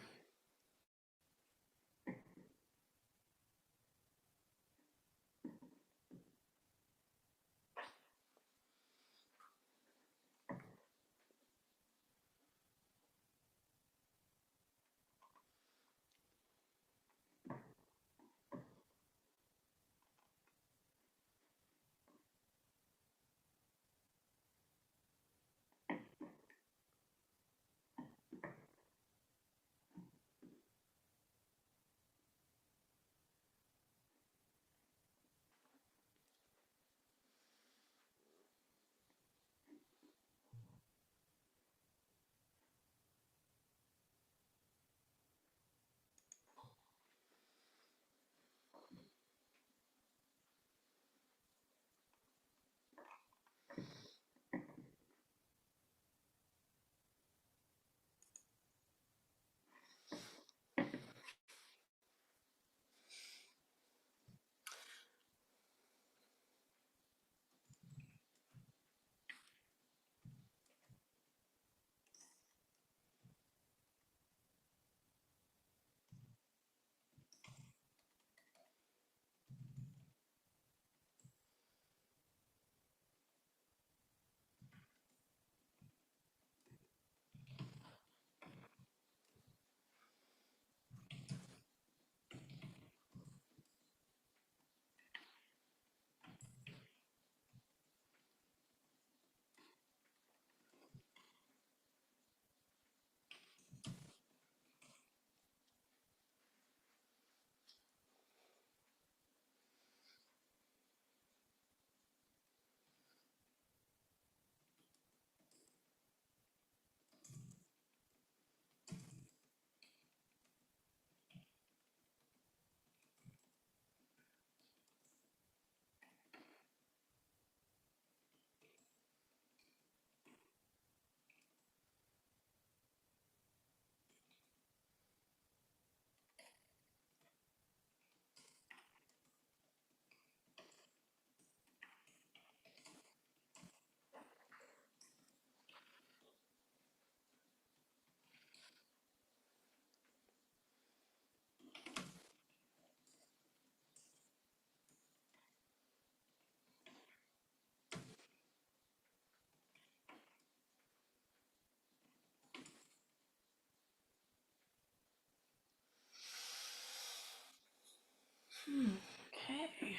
Okay.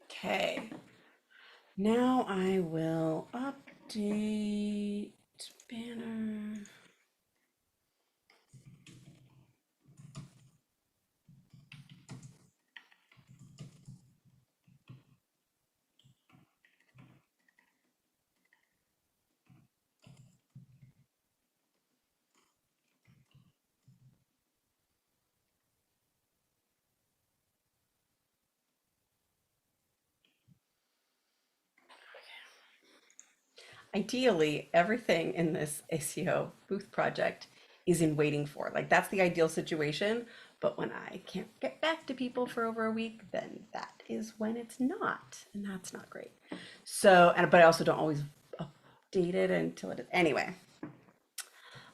Okay. Now I will update banner. Ideally, everything in this ACO booth project is in waiting for. Like that's the ideal situation, But when I can't get back to people for over a week, then that is when it's not, and that's not great. So, but I also don't always update it until it is. Anyway,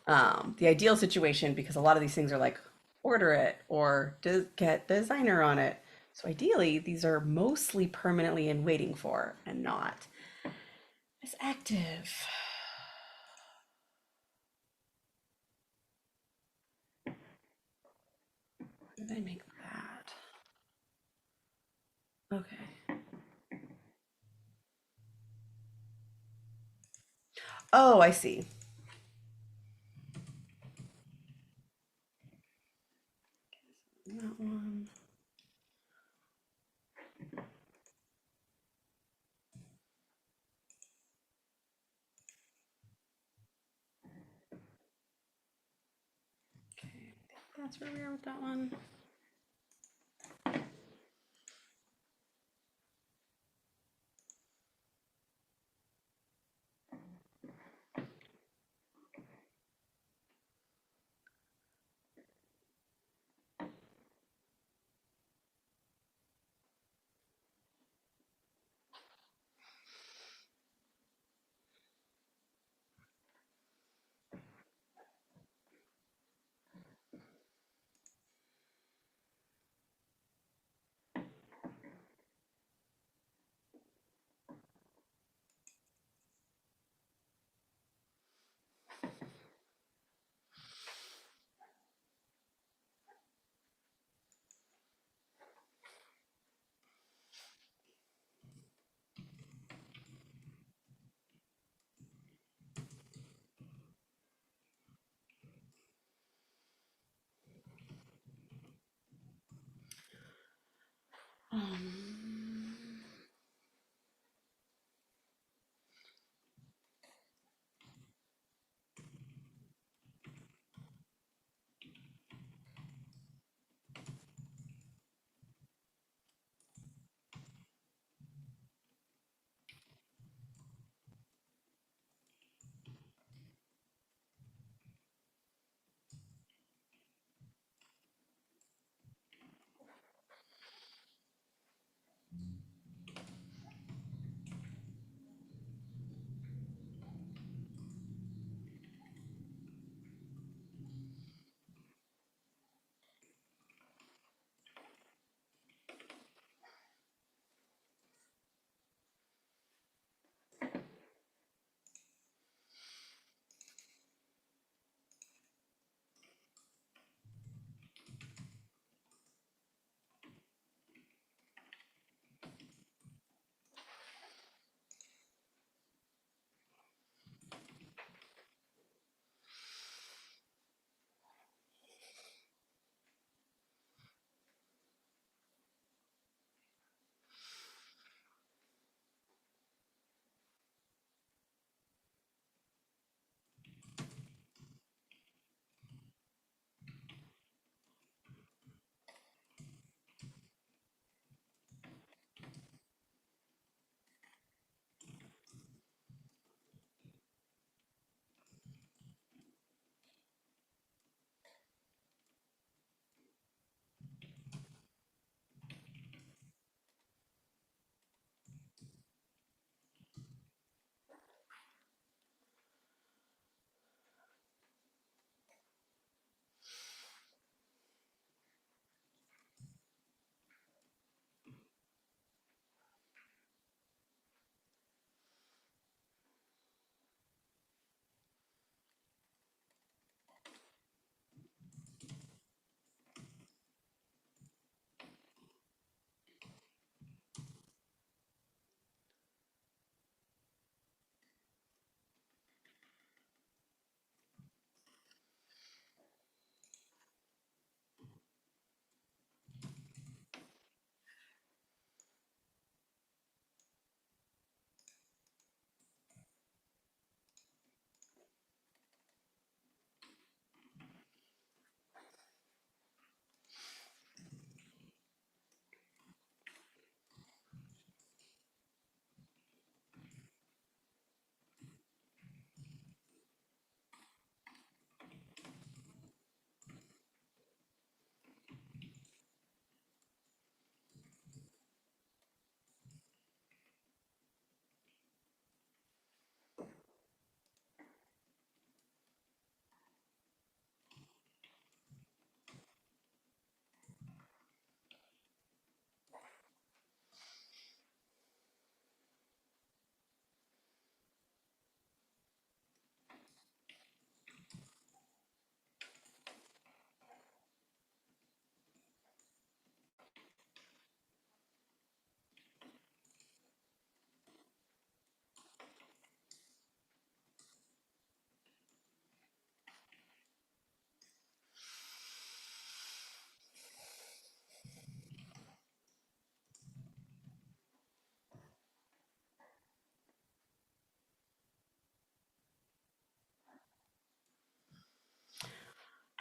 the ideal situation, because a lot of these things are like order it or get the designer on it. So ideally, these are mostly permanently in waiting for and not as active. Did I make that? Okay. Oh, I see. That one. Okay, that's where we are with that one.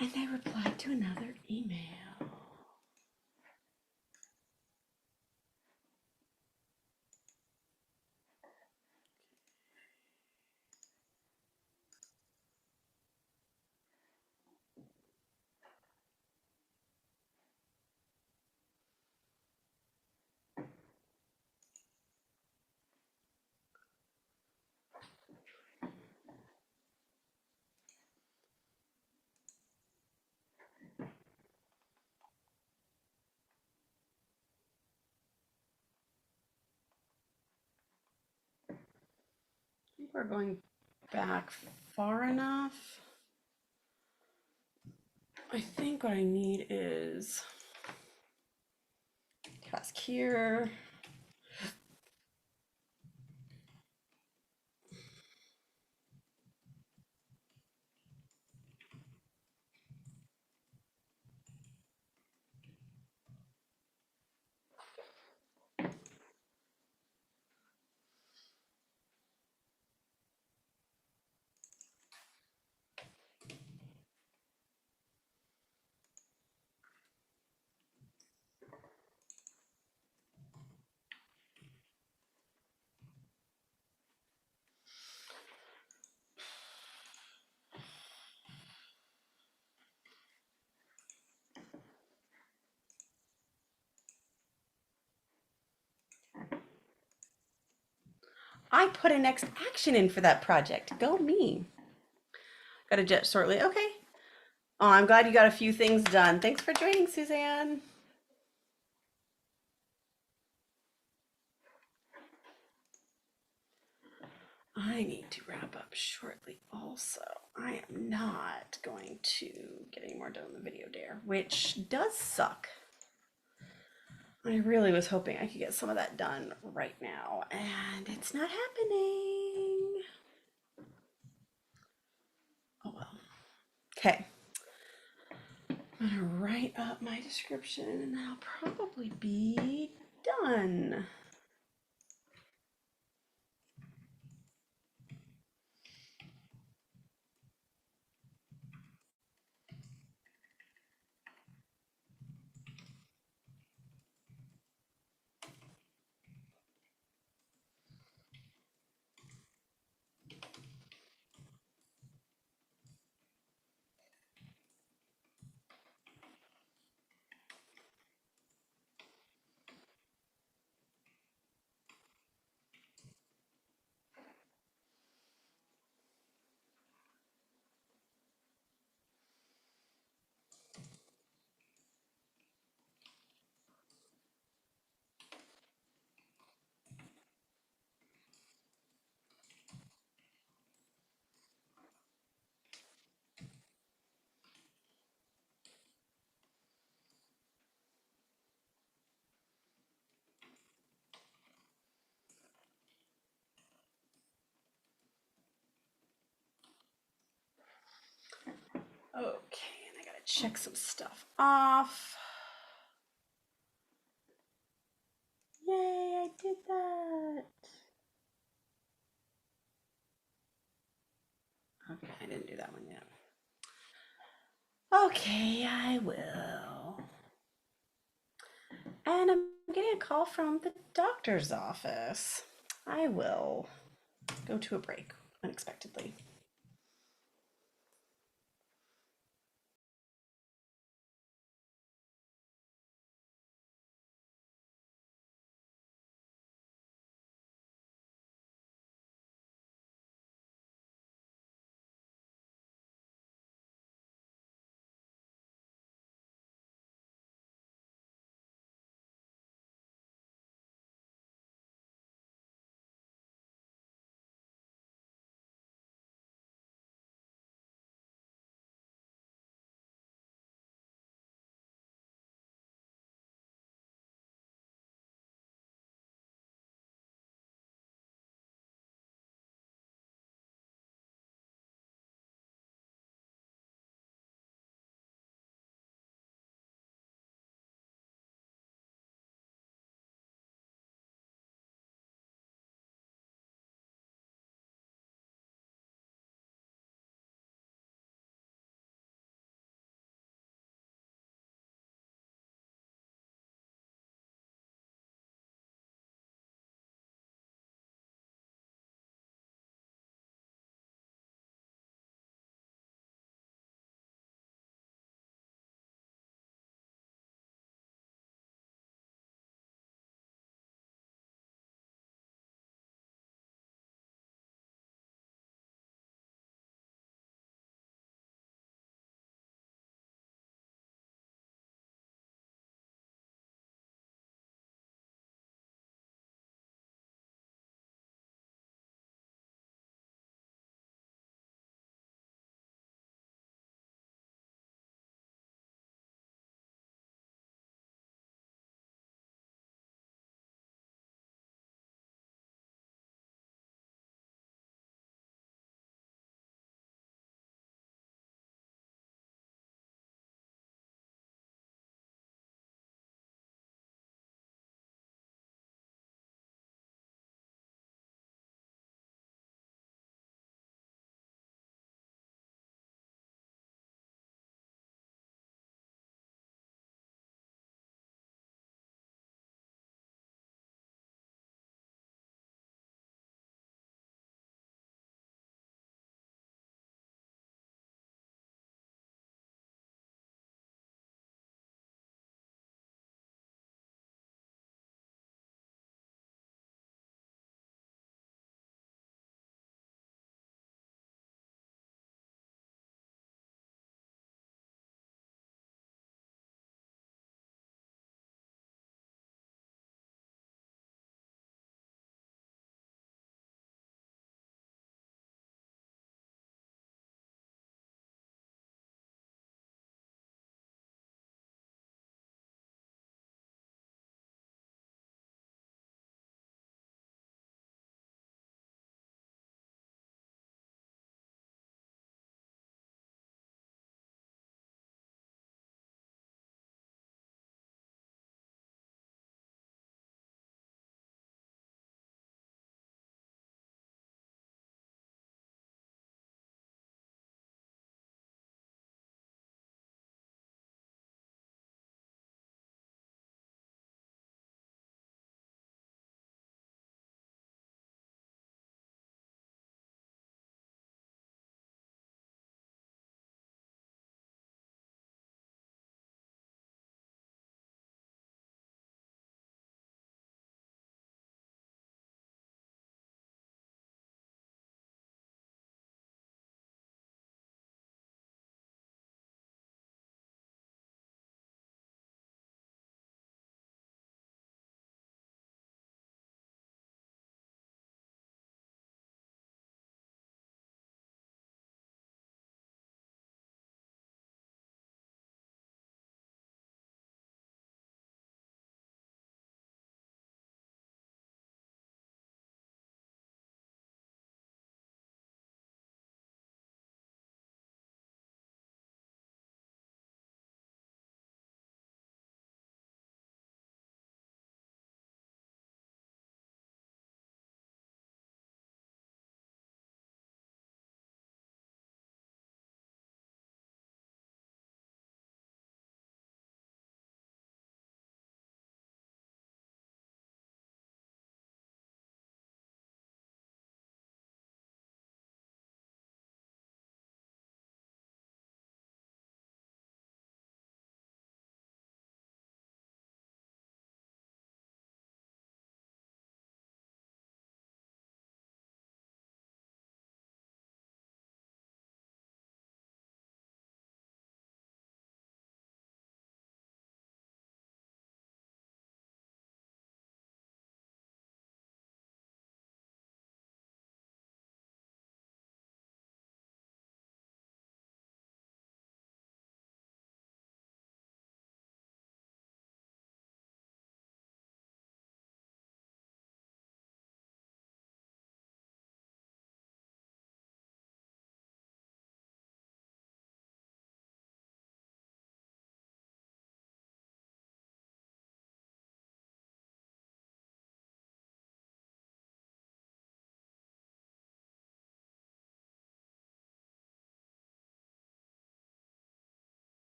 And I replied to another email. I think we're going back far enough. I think what I need is task here. I put a next action in for that project. Go me. Got a jet shortly. Okay. Oh, I'm glad you got a few things done. Thanks for joining, Suzanne. I need to wrap up shortly also. I am not going to get any more done on the video dare, which does suck. I really was hoping I could get some of that done right now, and it's not happening. Oh well. Okay. I'm gonna write up my description and then I'll probably be done. Okay, and I gotta check some stuff off. Yay, I did that. Okay, I didn't do that one yet. Okay, I will. And I'm getting a call from the doctor's office. I will go to a break unexpectedly.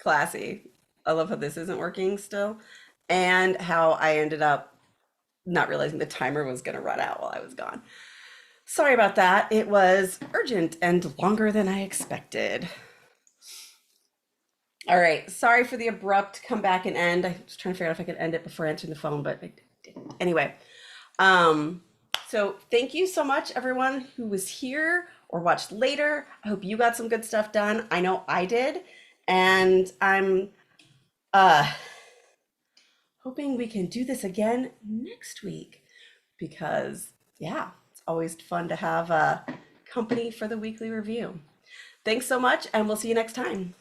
classy. I love how this isn't working still, and how I ended up not realizing the timer was going to run out while I was gone. Sorry about that. It was urgent and longer than I expected. All right. Sorry for the abrupt come back and end. I was trying to figure out if I could end it before answering the phone, but I didn't. Anyway, um, so thank you so much, everyone who was here or watched later. I hope you got some good stuff done. I know I did. And I'm uh, hoping we can do this again next week because, yeah, it's always fun to have company for the weekly review. Thanks so much, and we'll see you next time.